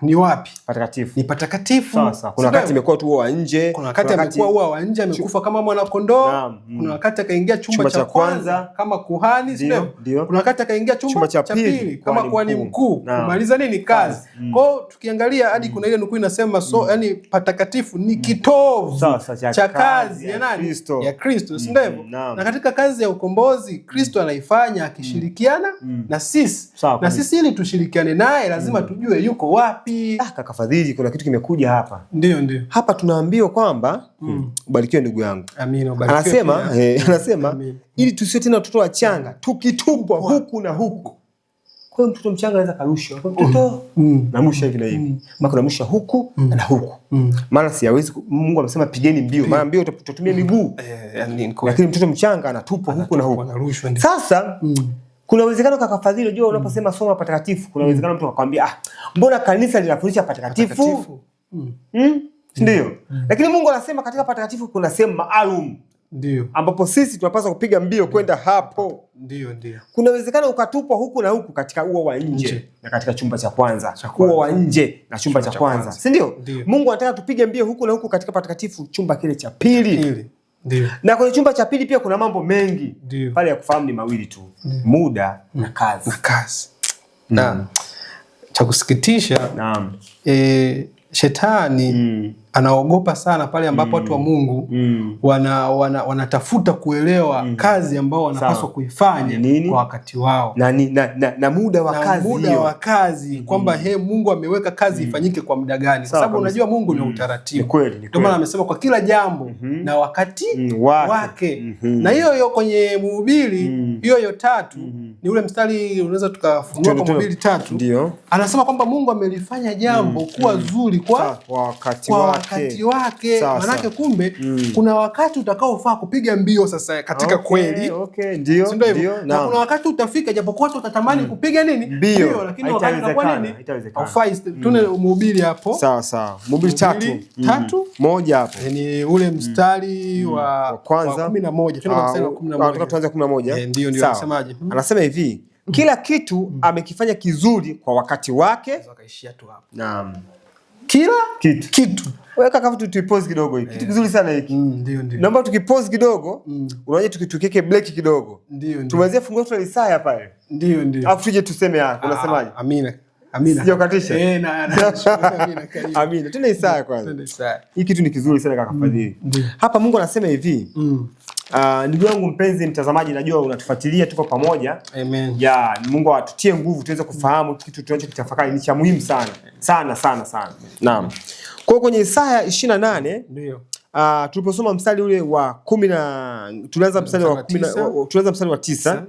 ni wapi? Patakatifu. Ni patakatifu. Sasa kuna wakati imekuwa tu wa nje, kuna wakati amekuwa wa nje, amekufa kama mwana kondoo. Kuna wakati akaingia chumba cha kwanza kama kuhani, sio? Kuna wakati akaingia chumba cha pili kama kuhani mkuu, kumaliza nini kazi. Kwa hiyo tukiangalia hadi kuna ile nukuu inasema yani patakatifu ni kitovu cha kazi ya nani? Ya Kristo, si ndivyo? Na katika kazi ya ukombozi Kristo anaifanya akishirikiana na sisi. Na sisi ili tushirikiane naye lazima tujue yuko wapi. Kaka Fadhili, kuna kitu kimekuja hapa. Ndio. Hapa tunaambiwa kwamba ubarikiwe ndugu yangu. Amina, ubarikiwe. Anasema ili tusiwe tena watoto wachanga, tukitupwa huku na huku. Kwa hiyo mtoto mchanga anaweza karushwa. Kwa mtoto namusha hivi na hivi. Maana namusha huku na huku. Maana siwezi, Mungu amesema pigeni mbio. Maana mbio utatumia miguu. Lakini mtoto mchanga anatupwa huku na huku. Sasa kuna uwezekano kaka Fadhili, unajua unaposema soma patakatifu, kuna uwezekano mtu akakwambia mbona kanisa linafundisha patakatifu? Ndio. Lakini Mungu anasema katika patakatifu kuna sehemu maalum. Ndio. Ambapo sisi tunapaswa kupiga mbio kwenda hapo. Ndio. Kuna uwezekano ukatupwa huku na huku katika ua wa nje na katika chumba cha kwanza. Ua wa nje na chumba cha kwanza. Si ndio? Mungu anataka tupige mbio huku na huku katika patakatifu chumba kile cha pili. Ndio. Na kwenye chumba cha pili pia kuna mambo mengi. Pale ya kufahamu ni mawili tu. Muda na kazi. Na cha kusikitisha, shetani anaogopa sana pale ambapo watu wa Mungu wanatafuta kuelewa kazi ambao wanapaswa kuifanya kwa wakati wao na muda wa kazi, kwamba Mungu ameweka kazi ifanyike kwa muda gani, kwa sababu unajua Mungu ni utaratibu. Ndio maana amesema kwa kila jambo na wakati wake. Na hiyo kwenye Mhubiri hiyo 3 ni ule mstari unaweza tukafungua kwa Mhubiri 3. Ndio. Anasema kwamba Mungu amelifanya jambo kuwa zuri kwa wakati wake. Manake kumbe kuna wakati utakaofaa kupiga mbio sasa katika kweli. Ndio. Na kuna wakati utafika japokuwa watu utatamani kupiga mbio, lakini wakati utakuwa haufai. Tune Mhubiri hapo. Sawa. Mhubiri 3:1 hapo. Ni ule mstari wa kwanza 11. Tuna mstari wa 11. Tunataka tuanze 11. Ndio anasemaje? Anasema hivi, kila kitu amekifanya kizuri kwa wakati wake. Wakaishia tu hapo. Naam. Kila kitu. Weka kama tupause kidogo hiki. Kitu kizuri sana hiki. Ndio. Naomba tukipause kidogo. Unaje tukikeke break kidogo. Ndio. Tumalizie fungu la Isaya pale. Ndio. Alafu tuje tuseme hapa. Unasemaje? Amina. Sijakukatisha. Amina. Tuna Isaya kwanza. Hiki kitu ni kizuri sana kaka Fadhili. Hapa Mungu anasema hivi. Ndugu yangu mpenzi mtazamaji, najua unatufuatilia, tuko pamoja. Amen. Mungu atutie nguvu tuweze kufahamu kitu tunachokitafakari ni cha muhimu sana. Naam. Kwa kwenye Isaya 28 ndio tuliposoma mstari ule wa 10 tulianza mstari wa 10 tulianza mstari wa 9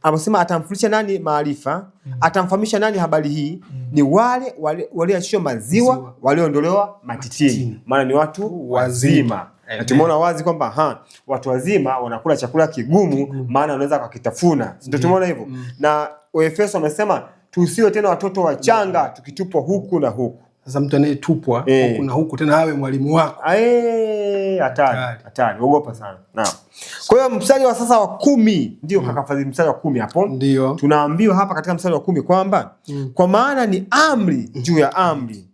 anasema atamfundisha nani maarifa, atamfahamisha nani habari hii, ni wale walioachishwa maziwa, walioondolewa matitini, maana ni watu wazima. Na tumeona wazi kwamba watu wazima wanakula chakula kigumu, maana wanaweza kukitafuna. Ndio tumeona hivyo. Na Waefeso wamesema tusiwe tena watoto wachanga tukitupwa huku na huku. Sasa mtu anayetupwa huku na huku tena awe mwalimu wako. Hatari. Ogopa sana. Naam. Kwa hiyo mstari wa sasa wa 10 ndio kaka Fadhili, mstari wa 10 hapo. Ndio. Tunaambiwa hapa katika mstari wa 10 kwamba kwa maana ni amri juu ya amri.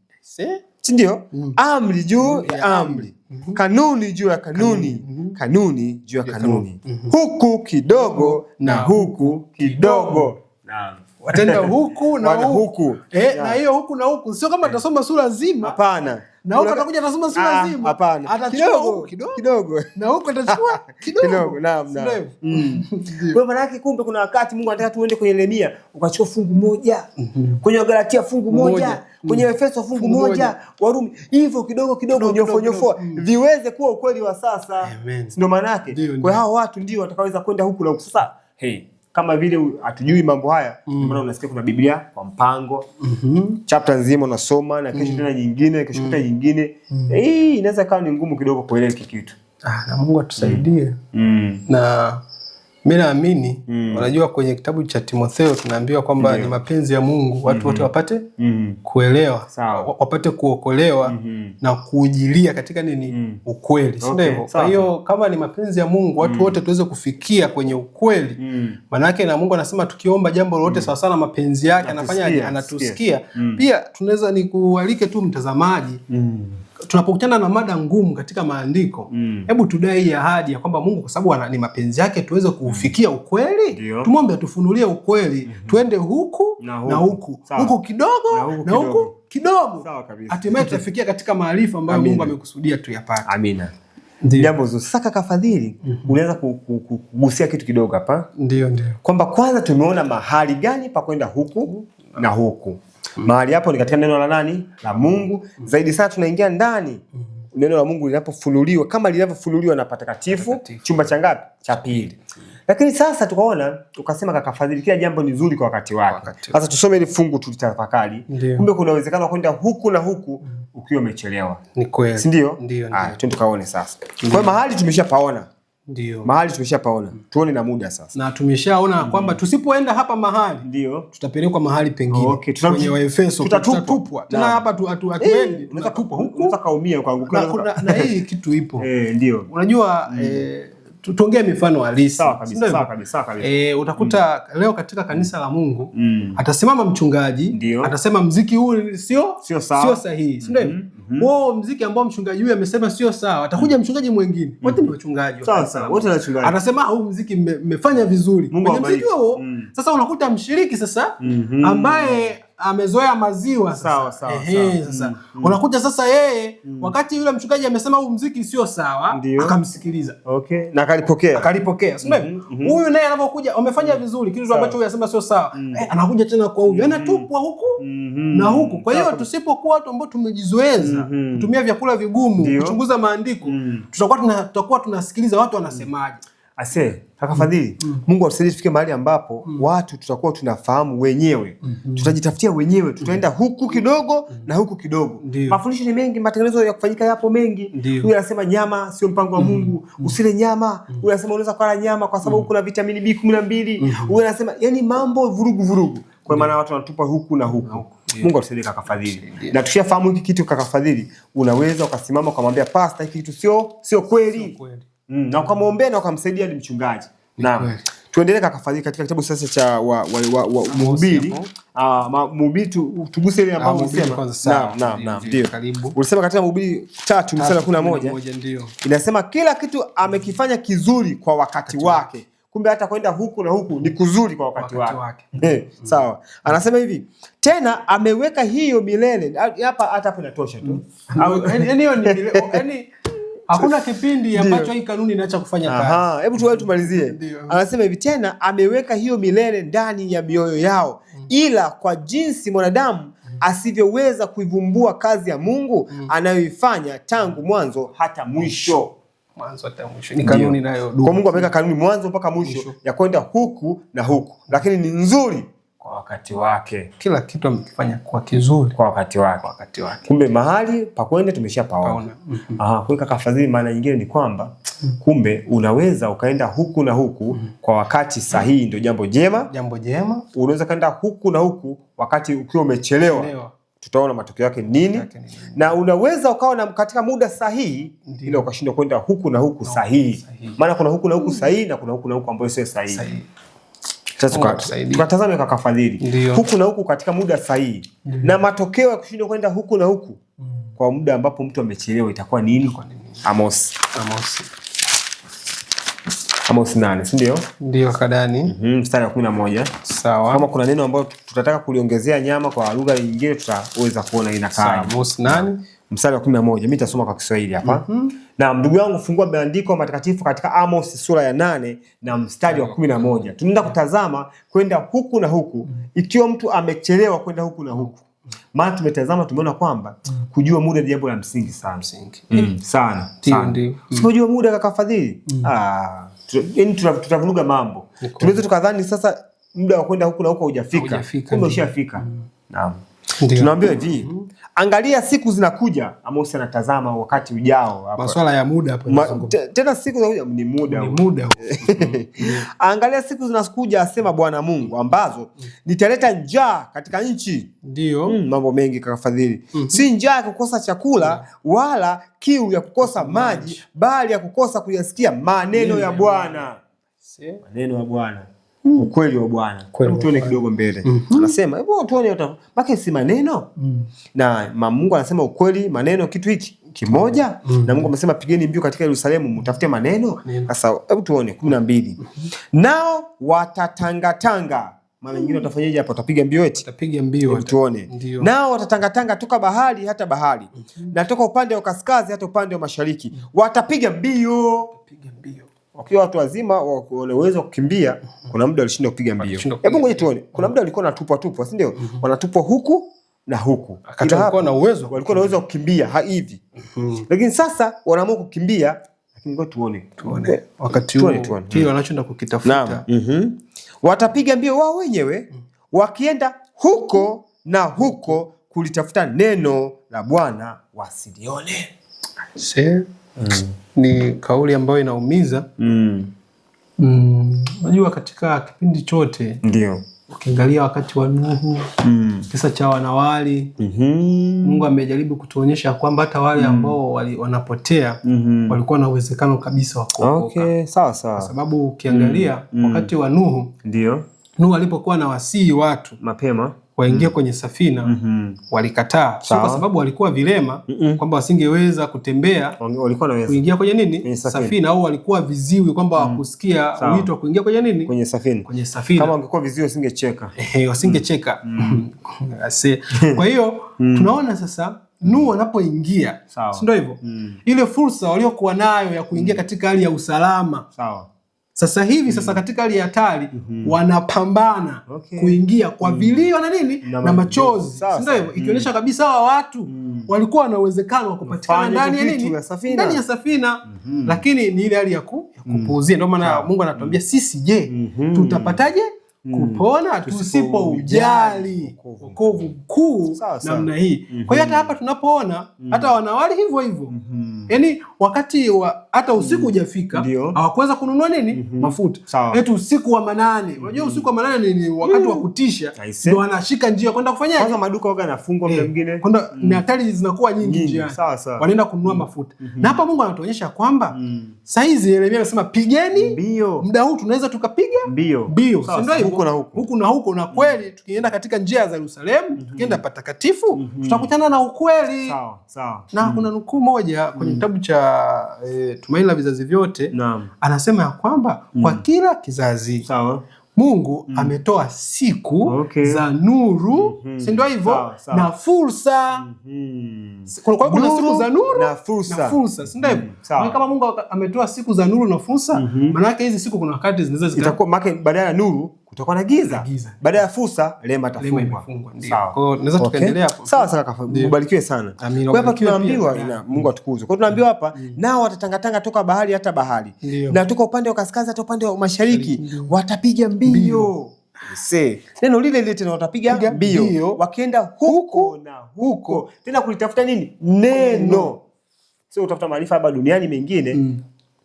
Ndio? Amri juu ya amri. Kanuni juu ya kanuni. Kanuni juu ya kanuni. Huku kidogo na huku kidogo. Naam. Watenda huku na huku. Na hiyo huku na huku sio kama tutasoma sura nzima. Hapana. Na huko atakuja atasoma sura nzima. Hapana. Atachukua huku kidogo. Na huko atachukua kidogo. Naam. Kwa maana yake kumbe kuna wakati Mungu anataka tuende kwenye Yeremia ukachukua fungu moja. Kwenye Galatia fungu moja. Kwenye Efeso fungu moja. Warumi hivyo kidogo nyofo viweze kuwa ukweli wa sasa. Ndio maana yake. Kwa hao watu ndio watakaweza kwenda huku na huku. Sasa kama vile hatujui mambo haya, maana unasikia kuna Biblia kwa mpango. Chapter nzima unasoma na kesho tena nyingine, kesho tena nyingine. Inaweza kawa ni ngumu kidogo kuelewa hiki kitu. Na Mungu atusaidie. Na mimi naamini unajua kwenye kitabu cha Timotheo tunaambiwa kwamba ni mapenzi ya Mungu watu wote wapate kuelewa, wapate kuokolewa na kuujilia katika ukweli. Sio hivyo? Kwa hiyo kama ni mapenzi ya Mungu watu wote tuweze kufikia kwenye ukweli. Maana yake na Mungu anasema tukiomba jambo lolote sawa sana mapenzi yake anafanyaje? Anatusikia. Pia tunaweza nikualike tu mtazamaji, tunapokutana na mada ngumu katika maandiko, hebu tudai hii ahadi ya kwamba Mungu kwa sababu ni mapenzi yake tuweze kufikia ukweli. Tumwombe atufunulie ukweli. Tuende huku na huku. Huku kidogo na huku kidogo. Hatimaye tutafikia katika maarifa ambayo Mungu amekusudia tuyapate. Amina. Jambo zuri. Sasa kaka Fadhili, unaweza kugusia kitu kidogo hapa? Ndio. Kwamba kwanza tumeona mahali gani pa kwenda huku na huku. Mahali hapo ni katika neno la nani? La Mungu. Zaidi sana tunaingia ndani. Neno la Mungu linapofunuliwa kama linavyofunuliwa na patakatifu, chumba cha ngapi? Cha pili. Lakini sasa tukaona ukasema kaka Fadhili, kila jambo ni zuri kwa wakati wake. Sasa tusome ile fungu tulitafakari. Kumbe kuna uwezekano wa kwenda huku na huku ukiwa umechelewa. Ni kweli. Si ndio? Ndio. Twende tukaone sasa. Kwa mahali tumeshapaona. Ndio. Mahali tumeshapaona. Tuone na muda sasa. Na tumeshaona kwamba tusipoenda hapa mahali ndio tutapelekwa mahali pengine. Kwenye Waefeso tutatupwa. Tena hapa hatuendi, tunatupwa huku. Unaweza kaumia kuanguka. Na hii kitu ipo. Ndio. Unajua tuongee mifano halisi. Sawa kabisa. Utakuta leo katika kanisa la Mungu atasimama mchungaji, atasema mziki huu sio sahihi. Si ndio? Wao mziki ambao mchungaji huyu amesema sio sawa, atakuja mchungaji mwingine. Wote ni wachungaji. Sawa, wote ni wachungaji. Atasema huu mziki mmefanya vizuri. Kwenye mziki huo sasa unakuta mshiriki sasa ambaye amezoea maziwa sasa. Sasa unakuta sasa yeye wakati yule mchungaji amesema huu muziki sio sawa, akamsikiliza. Na akalipokea. Sio? Huyu naye anapokuja amefanya vizuri, kitu ambacho huyu anasema sio sawa. Anakuja tena kwa huyu. Anatupwa huku na huku. Kwa hiyo tusipokuwa watu ambao tumejizoeza kutumia vyakula vigumu, kuchunguza maandiko, tutakuwa tunasikiliza watu wanasemaje. Kaka Fadhili, Mungu atusaidie tufike mahali ambapo watu tutakuwa tunafahamu wenyewe. Tutajitafutia wenyewe, tutaenda huku kidogo na huku kidogo. Mafundisho ni mengi, matengenezo ya kufanyika yapo mengi. Huyu anasema nyama sio mpango wa Mungu, usile nyama. Huyu anasema unaweza kula nyama kwa sababu kuna vitamini B12. Huyu anasema yani mambo vurugu. Kwa maana watu wanatupa huku na huku. Mungu atusaidie kaka Fadhili. Na tukishafahamu hiki kitu kaka Fadhili, unaweza ukasimama ukamwambia pastor hiki kitu sio kweli. Na ukamwombea na ukamsaidia hadi mchungaji. Naam. Tuendelee kaka Fadhili katika kitabu sasa cha Mhubiri. Mhubiri tuguse ile ambayo unasema. Naam. Ndio. Ulisema katika Mhubiri 3 mstari wa 11. Ndio. Inasema kila kitu amekifanya kizuri kwa wakati wake. Kumbe hata kwenda huku na huku ni kuzuri kwa wakati wake. Sawa. Anasema hivi, tena ameweka hiyo milele. Hata hapo inatosha tu. Yaani hakuna kipindi ambacho hii kanuni inaacha kufanya kazi. Hebu tumalizie. Anasema hivi, tena ameweka hiyo milele ndani ya mioyo yao, ila kwa jinsi mwanadamu asivyoweza kuivumbua kazi ya Mungu anayoifanya tangu mwanzo hata mwisho. Ni kanuni nayo. Kwa Mungu ameweka kanuni mwanzo mpaka mwisho ya kwenda huku na huku, lakini ni nzuri kwa wakati wake. Kila kitu amekifanya kwa kizuri kwa wakati wake. Kumbe mahali pa kwenda tumeshapaona. Kwa kaka Fadhili, maana nyingine ni kwamba kumbe unaweza ukaenda huku na huku kwa wakati sahihi, ndio jambo jema. Unaweza kaenda huku na huku wakati ukiwa umechelewa. Tutaona matokeo yake nini. Na unaweza ukawa na katika muda sahihi ile ukashindwa kwenda huku na huku sahihi. Maana kuna huku na huku sahihi na kuna huku na huku ambayo sio sahihi. Sasa tukatazame kaka Fadhili, huku na huku katika muda sahihi na matokeo ya kushindwa kwenda huku na huku kwa muda ambapo mtu amechelewa itakuwa nini? Amos 8, si ndio? Ndio kadani. Mstari wa 11. Sawa. Kama kuna neno ambalo tutataka kuliongezea nyama kwa lugha nyingine tutaweza kuona inakaa. Amos 8 mstari wa 11. Mimi nitasoma kwa Kiswahili hapa. Na ndugu yangu, fungua maandiko matakatifu katika Amos sura ya 8 na mstari wa 11. Tunaenda kutazama kwenda huku na huku ikiwa mtu amechelewa kwenda huku na huku. Maana tumetazama tumeona kwamba kujua muda ni jambo la msingi sana. Sana. Usipojua muda kaka Fadhili, tutavuruga mambo. Tunaweza tukadhani sasa muda wa kwenda huku na huku hujafika. Kumbe ushafika. Naam. Tunaambiwa hivi, angalia siku zinakuja. Amos anatazama wakati ujao hapa. Masuala ya muda hapo. Tena siku zinakuja ni muda. Angalia siku zinakuja, asema Bwana Mungu, ambazo nitaleta njaa katika nchi. Ndio. Mambo mengi kaka Fadhili. Si njaa ya kukosa chakula wala kiu ya kukosa maji, bali ya kukosa kuyasikia maneno ya Bwana. Maneno ya Bwana. Ukweli wa Bwana. Tuone kidogo mbele. Anasema, hebu tuone baki si maneno. Na Mungu anasema ukweli, maneno kitu hiki kimoja. Na Mungu amesema pigeni mbio katika Yerusalemu mtafute maneno. Sasa hebu tuone 12. Nao watatangatanga. Maana nyingine utafanyaje hapo? Utapiga mbio eti? Utapiga mbio. Tuone. Nao watatangatanga toka bahari hata bahari. Na toka upande wa kaskazini hata upande wa mashariki. Watapiga mbio. Wakiwa watu wazima wana uwezo kukimbia, kuna muda walishindwa kupiga mbio. Hebu ngoja tuone. Kuna muda walikuwa wanatupwa, si ndio? Wanatupwa huku na huku. Walikuwa na uwezo kukimbia hivi. Lakini sasa wanaamua kukimbia, Ngoja tuone. Wakati huo kile wanachoenda kukitafuta. Watapiga mbio wao wenyewe wakienda huko na huko kulitafuta neno la Bwana wasilione. Ni kauli ambayo inaumiza. Unajua katika kipindi chote ndio ukiangalia wakati wa Nuhu, kisa cha wanawali, Mungu amejaribu kutuonyesha kwamba hata wale ambao wanapotea walikuwa na uwezekano kabisa wa kuokoka. Okay, sawa sawa. Kwa sababu ukiangalia wakati wa Nuhu, ndio Nuhu alipokuwa na wasii watu mapema waingie kwenye safina, walikataa. Sio kwa sababu walikuwa vilema kwamba wasingeweza kutembea, walikuwa naweza kuingia kwenye nini? Safina, au walikuwa viziwi kwamba hawakusikia wito wa kuingia kwenye nini? Kwenye safina. Kama wangekuwa viziwi wasingecheka. Wasingecheka. Kwa hiyo tunaona sasa Nuhu anapoingia, si ndio hivyo? Ile fursa waliokuwa nayo ya kuingia katika hali ya usalama. Sawa. Sasa hivi sasa katika hali ya hatari wanapambana kuingia kwa vilio na nini na machozi, ndio hivyo, ikionyesha kabisa hawa watu walikuwa na uwezekano wa kupatikana ndani ya nini, ndani ya safina, lakini ni ile hali ya kupuuzia. Ndio maana Mungu anatuambia sisi, je, tutapataje kupona tusipoujali wokovu mkuu namna hii? Kwa hiyo hata hapa tunapoona hata wanawali hivyo hivyo, yani wakati hata usiku hujafika hawakuweza kununua nini, mafuta. Eti usiku wa manane, unajua usiku wa manane ni wakati wa kutisha, ndio wanashika njia kwenda kufanya kwanza, maduka yoga yanafungwa muda mwingine, kwenda ni hatari zinakuwa nyingi njiani, wanaenda kununua mafuta. Na hapa Mungu anatuonyesha kwamba saizi Yeremia anasema pigeni mbio, muda huu tunaweza tukapiga mbio, ndio hivyo, huku na huko. Na kweli tukienda katika njia za Yerusalemu, tukienda patakatifu, tutakutana na ukweli. Na kuna nukuu moja kwenye kitabu cha Tumaini la Vizazi Vyote, anasema ya kwamba kwa kila kizazi Mungu ametoa siku za nuru, si ndio hivyo, na fursa. Kwa hiyo kuna siku za nuru na fursa, si ndio hivyo? Kama Mungu ametoa siku za nuru na fursa, maana yake hizi siku kuna wakati zinaweza itakuwa baada ya nuru kutakuwa na giza, baada ya fursa rehema itafungwa. Sawa. Kwa hiyo tunaweza tukaendelea hapo. Sawa sawa kaka, mbarikiwe sana. Kwa hapa tunaambiwa Mungu atukuzwe. Kwa hiyo tunaambiwa hapa nao watatangatanga toka bahari hata bahari, na toka upande wa kaskazini hata upande wa mashariki watapiga mbio. Neno lile lile tena, watapiga mbio wakienda huko na huko tena kulitafuta nini? Neno. Sio utafuta maarifa hapa duniani mengine.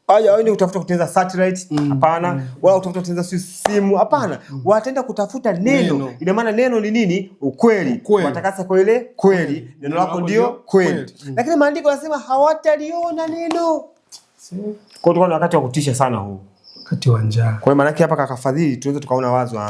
Haya, waende kutafuta kutengeneza satellite, hapana. Wala kutafuta kutengeneza simu, hapana. Wataenda kutafuta neno. Ina maana neno ni nini? Ukweli. Watakasa kwa ile kweli. Neno lako ndio kweli. Lakini maandiko yanasema hawataliona neno. Kwa hiyo wakati wa kutisha sana huu, wakati wa njaa. Kwa maana yake hapa kaka Fadhili tunaweza tukaona wazo,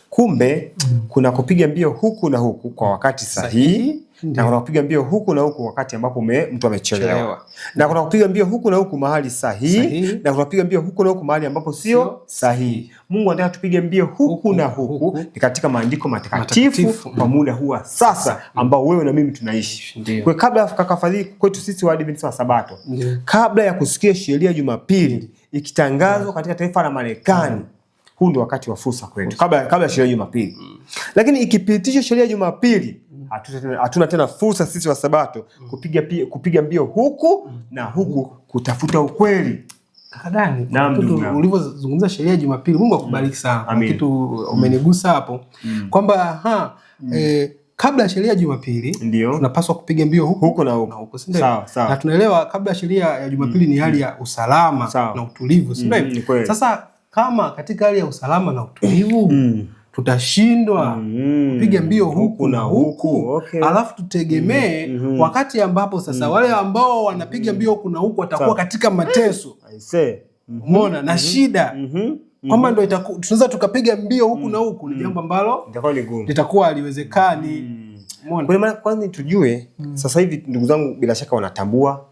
kumbe kuna kupiga mbio huku na huku kwa wakati sahihi. Na kuna kupiga mbio huku na huku wakati ambapo mtu amechelewa. Na kuna kupiga mbio huku na huku mahali sahihi. Na kuna kupiga mbio huku na huku mahali ambapo sio sahihi. Mungu anataka tupige mbio huku na huku ni katika maandiko matakatifu kwa muda huu sasa ambao wewe na mimi tunaishi. Kwa kabla kaka Fadhili, kwetu sisi wa Adventista wa Sabato, kabla ya kusikia sheria ya Jumapili ikitangazwa katika taifa la Marekani, huu ndio wakati wa fursa kwetu, kabla ya sheria ya Jumapili. Lakini ikipitishwa sheria ya Jumapili, hatuna tena fursa sisi wa Sabato kupiga mbio huku na huku kutafuta ukweli. Kakadani, ulivyozungumza sheria ya Jumapili, Mungu akubariki sana. Kitu umenigusa hapo kwamba kabla ya sheria ya Jumapili tunapaswa kupiga mbio huku na huku. Sawa. Na tunaelewa kabla ya sheria ya Jumapili ni hali ya usalama na utulivu, si ndio? Sasa kama katika hali ya usalama na utulivu tutashindwa kupiga mbio huku na huku, alafu tutegemee wakati ambapo sasa wale ambao wanapiga mbio huku na huku watakuwa katika mateso, umeona, na shida, kwamba ndio tunaweza tukapiga mbio huku na huku, ni jambo ambalo litakuwa haliwezekani. Kwa maana kwanza tujue sasa hivi ndugu zangu bila shaka wanatambua,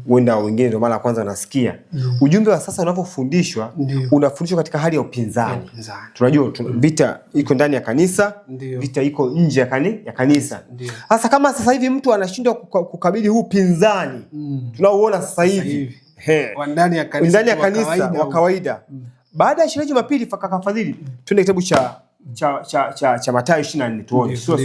wenda wengine ndio mara kwanza wanasikia ujumbe wa sasa unavyofundishwa, unafundishwa katika hali ya upinzani. Tunajua vita iko ndani ya kanisa, vita iko nje ya kanisa. Sasa kama sasa hivi mtu anashindwa kukabili huu pinzani tunaoona sasa hivi ndani ya kanisa wa kawaida, baada ya sheria ya Jumapili, kaka Fadhili, twende kitabu cha cha Mathayo 24 tuone sura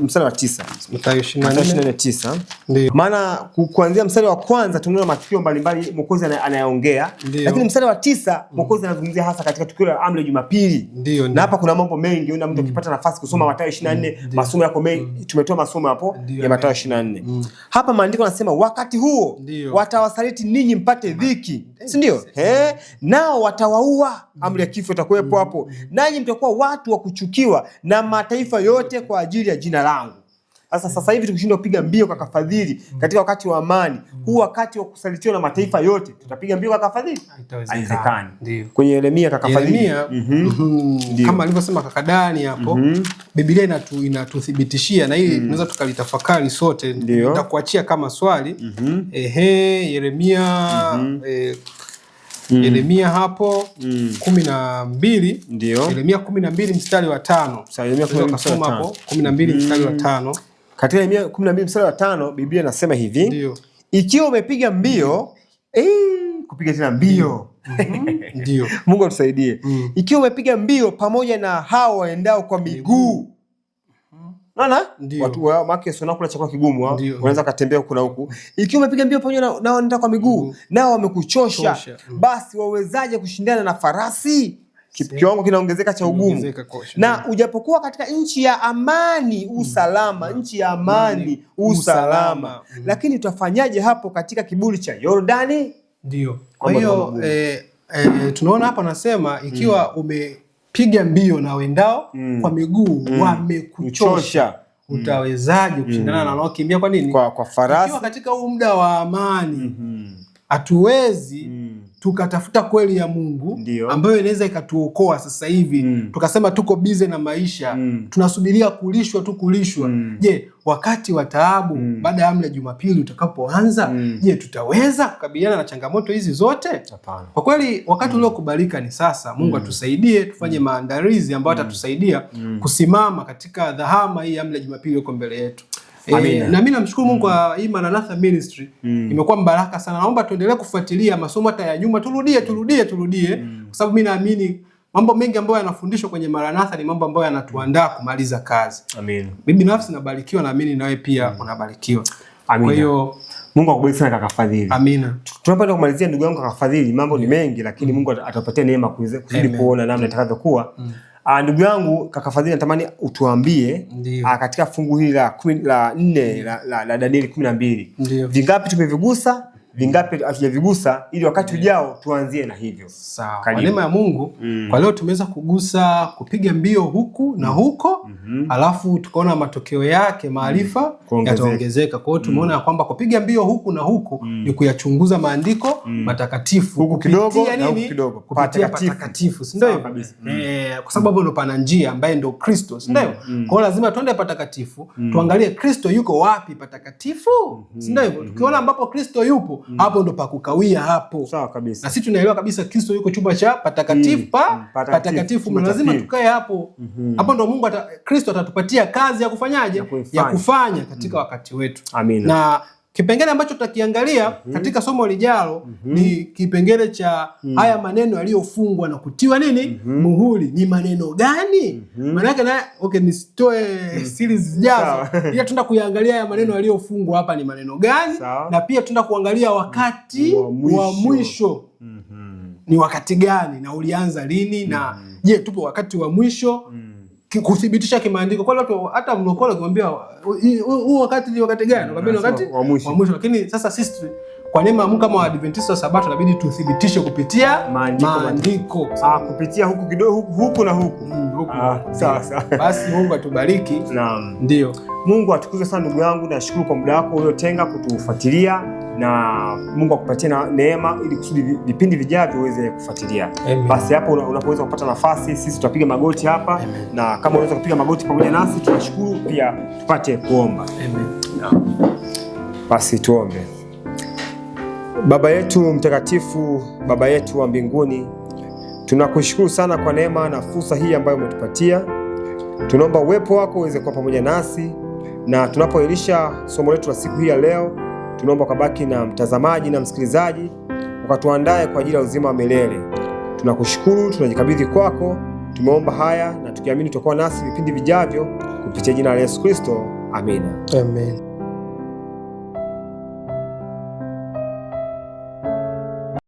mstari wa 9. Mathayo 24:9. Ndio. Maana kuanzia mstari wa kwanza tunaona matukio mbalimbali Mwokozi anayaongea, lakini mstari wa 9 Mwokozi anazungumzia hasa katika tukio la amri ya Jumapili. Na hapa kuna mambo mengi, una mtu akipata nafasi kusoma Mathayo 24, masomo yako mengi, tumetoa masomo hapo ya Mathayo 24. Hapa maandiko yanasema wakati huo watawasaliti ninyi mpate dhiki, si ndio? Nao watawaua, amri ya kifo itakuwepo hapo. Nanyi mtakuwa watu wa kuchukiwa na mataifa yote kwa ajili ya jina langu. Sasa hivi tukishindwa kupiga mbio kwa kafadhili katika wakati wa amani, huu wakati wa kusalitiwa na mataifa yote, tutapiga mbio kwa kafadhili? Haiwezekani. Kwenye Yeremia kakafadhili. Kama alivyosema kaka Dani hapo, Biblia inatuthibitishia na hili tunaweza tukalitafakari sote. Nitakuachia kama swali. Yeremia hapo 12. Yeremia 12 mstari wa 5. Tunasoma hapo 12 mstari wa 5. Katika Yeremia 12 mstari wa 5 Biblia inasema hivi, ikiwa umepiga mbio, kupiga tena mbio. Ndio. Mungu atusaidie. Ikiwa umepiga mbio pamoja na hao waendao kwa miguu. Unaona? Watu wa make sio nakula chakula kigumu, wanaweza kutembea huku na huku. Ikiwa umepiga mbio pamoja na wanaenda kwa miguu, nao wamekuchosha, basi wawezaje kushindana na farasi? Kiwango kinaongezeka cha ugumu. Na ujapokuwa katika nchi ya amani usalama, nchi ya amani usalama, lakini utafanyaje hapo katika kiburi cha Yordani? Ndio. Kwa hiyo tunaona hapa anasema ikiwa umepiga mbio na wendao kwa miguu wamekuchosha, utawezaje kushindana na wanaokimbia? Kwa nini? Kwa farasi. Ikiwa katika huu muda wa amani hatuwezi tukatafuta kweli ya Mungu ambayo inaweza ikatuokoa sasa hivi, tukasema tuko bize na maisha, tunasubiria kulishwa. Je, wakati wa taabu baada ya amri ya Jumapili utakapoanza, je, tutaweza kukabiliana na changamoto hizi zote? Hapana. Kwa kweli wakati uliokubalika ni sasa. Mungu atusaidie tufanye maandalizi ambayo atatusaidia kusimama katika dhahama hii amri ya Jumapili iko mbele yetu. Na mimi namshukuru Mungu kwa hii Maranatha Ministry. Imekuwa mbaraka sana. Naomba tuendelee kufuatilia masomo hata ya nyuma, turudie kwa sababu mimi naamini mambo mengi ambayo yanafundishwa kwenye Maranatha ni mambo ambayo yanatuandaa kumaliza kazi. Amina. Mimi binafsi nabarikiwa, naamini nawe pia unabarikiwa. Kwa hiyo Mungu akubariki sana kaka Fadhili. Amina. Tunapenda kumalizia ndugu yangu kaka Fadhili, mambo ni mengi lakini Mungu atatupatia neema kuzidi kuona namna itakavyokuwa. Ndugu yangu kaka Fadhili, natamani utuambie katika fungu hili la 4 la Danieli 12. Vingapi tumevigusa, vingapi hatujavigusa, ili wakati ujao tuanzie na hivyo. Sawa. Kwa neema ya Mungu, kwa leo tumeweza kugusa kupiga mbio huku na huko, alafu tukaona matokeo yake maarifa yataongezeka. Kwa hiyo tumeona kwamba kupiga mbio huku na huku ni kuyachunguza maandiko matakatifu, huku kidogo na huku kidogo, kupitia patakatifu, si ndio? Kwa sababu ndo pana njia ambaye ndo Kristo, si ndio? Kwa hiyo lazima tuende patakatifu, tuangalie Kristo yuko wapi patakatifu, si ndio? Tukiona ambapo Kristo yupo, hapo ndo pakukawia hapo. Sawa kabisa. Na sisi tunaelewa kabisa Kristo yuko chumba cha patakatifu patakatifu, na lazima tukae hapo. Hapo ndo Mungu Kristo atatupatia kazi ya kufanyaje? Ya kufanya katika wakati wetu. Amina. Na kipengele ambacho tutakiangalia katika somo lijalo ni kipengele cha haya maneno yaliyofungwa na kutiwa nini? Muhuri. Ni maneno gani? Maana yake nisitoe series zijazo. Ila tunda kuangalia haya maneno yaliyofungwa hapa ni maneno gani? Na pia tunda kuangalia wakati wa mwisho. Ni wakati gani na ulianza lini, na je, tupo wakati wa mwisho? Kuthibitisha kimaandiko. Kwa watu hata mlokole kumwambia huu wakati ni wakati gani? Nakwambia wakati wa mwisho. Lakini sasa sisi kwa neema ya Mungu kama Waadventista wa Sabato inabidi tuthibitishe kupitia maandiko. Kupitia huku kidogo, huku na huku. Sawa. Basi Mungu atubariki. Naam. Ndio. Mungu atukuzwe sana ndugu yangu, nashukuru kwa muda wako uliotenga kutufuatilia, na Mungu akupatie neema ili kusudi vipindi vijavyo uweze kufuatilia. Basi hapo unapoweza kupata nafasi, sisi tutapiga magoti hapa. Amen. Na kama unaweza kupiga magoti pamoja nasi tunashukuru, pia tupate kuomba. Amen. Basi tuombe. Baba yetu mtakatifu, Baba yetu wa mbinguni, tunakushukuru sana kwa neema na fursa hii ambayo umetupatia. Tunaomba uwepo wako uweze kuwa pamoja nasi, na tunapoelisha somo letu la siku hii ya leo, tunaomba ukabaki na mtazamaji na msikilizaji, ukatuandae kwa ajili ya uzima wa milele. Tunakushukuru, tunajikabidhi kwako, Tumeomba haya na tukiamini tutakuwa nasi vipindi vijavyo kupitia jina la Yesu Kristo. Amina. Amen.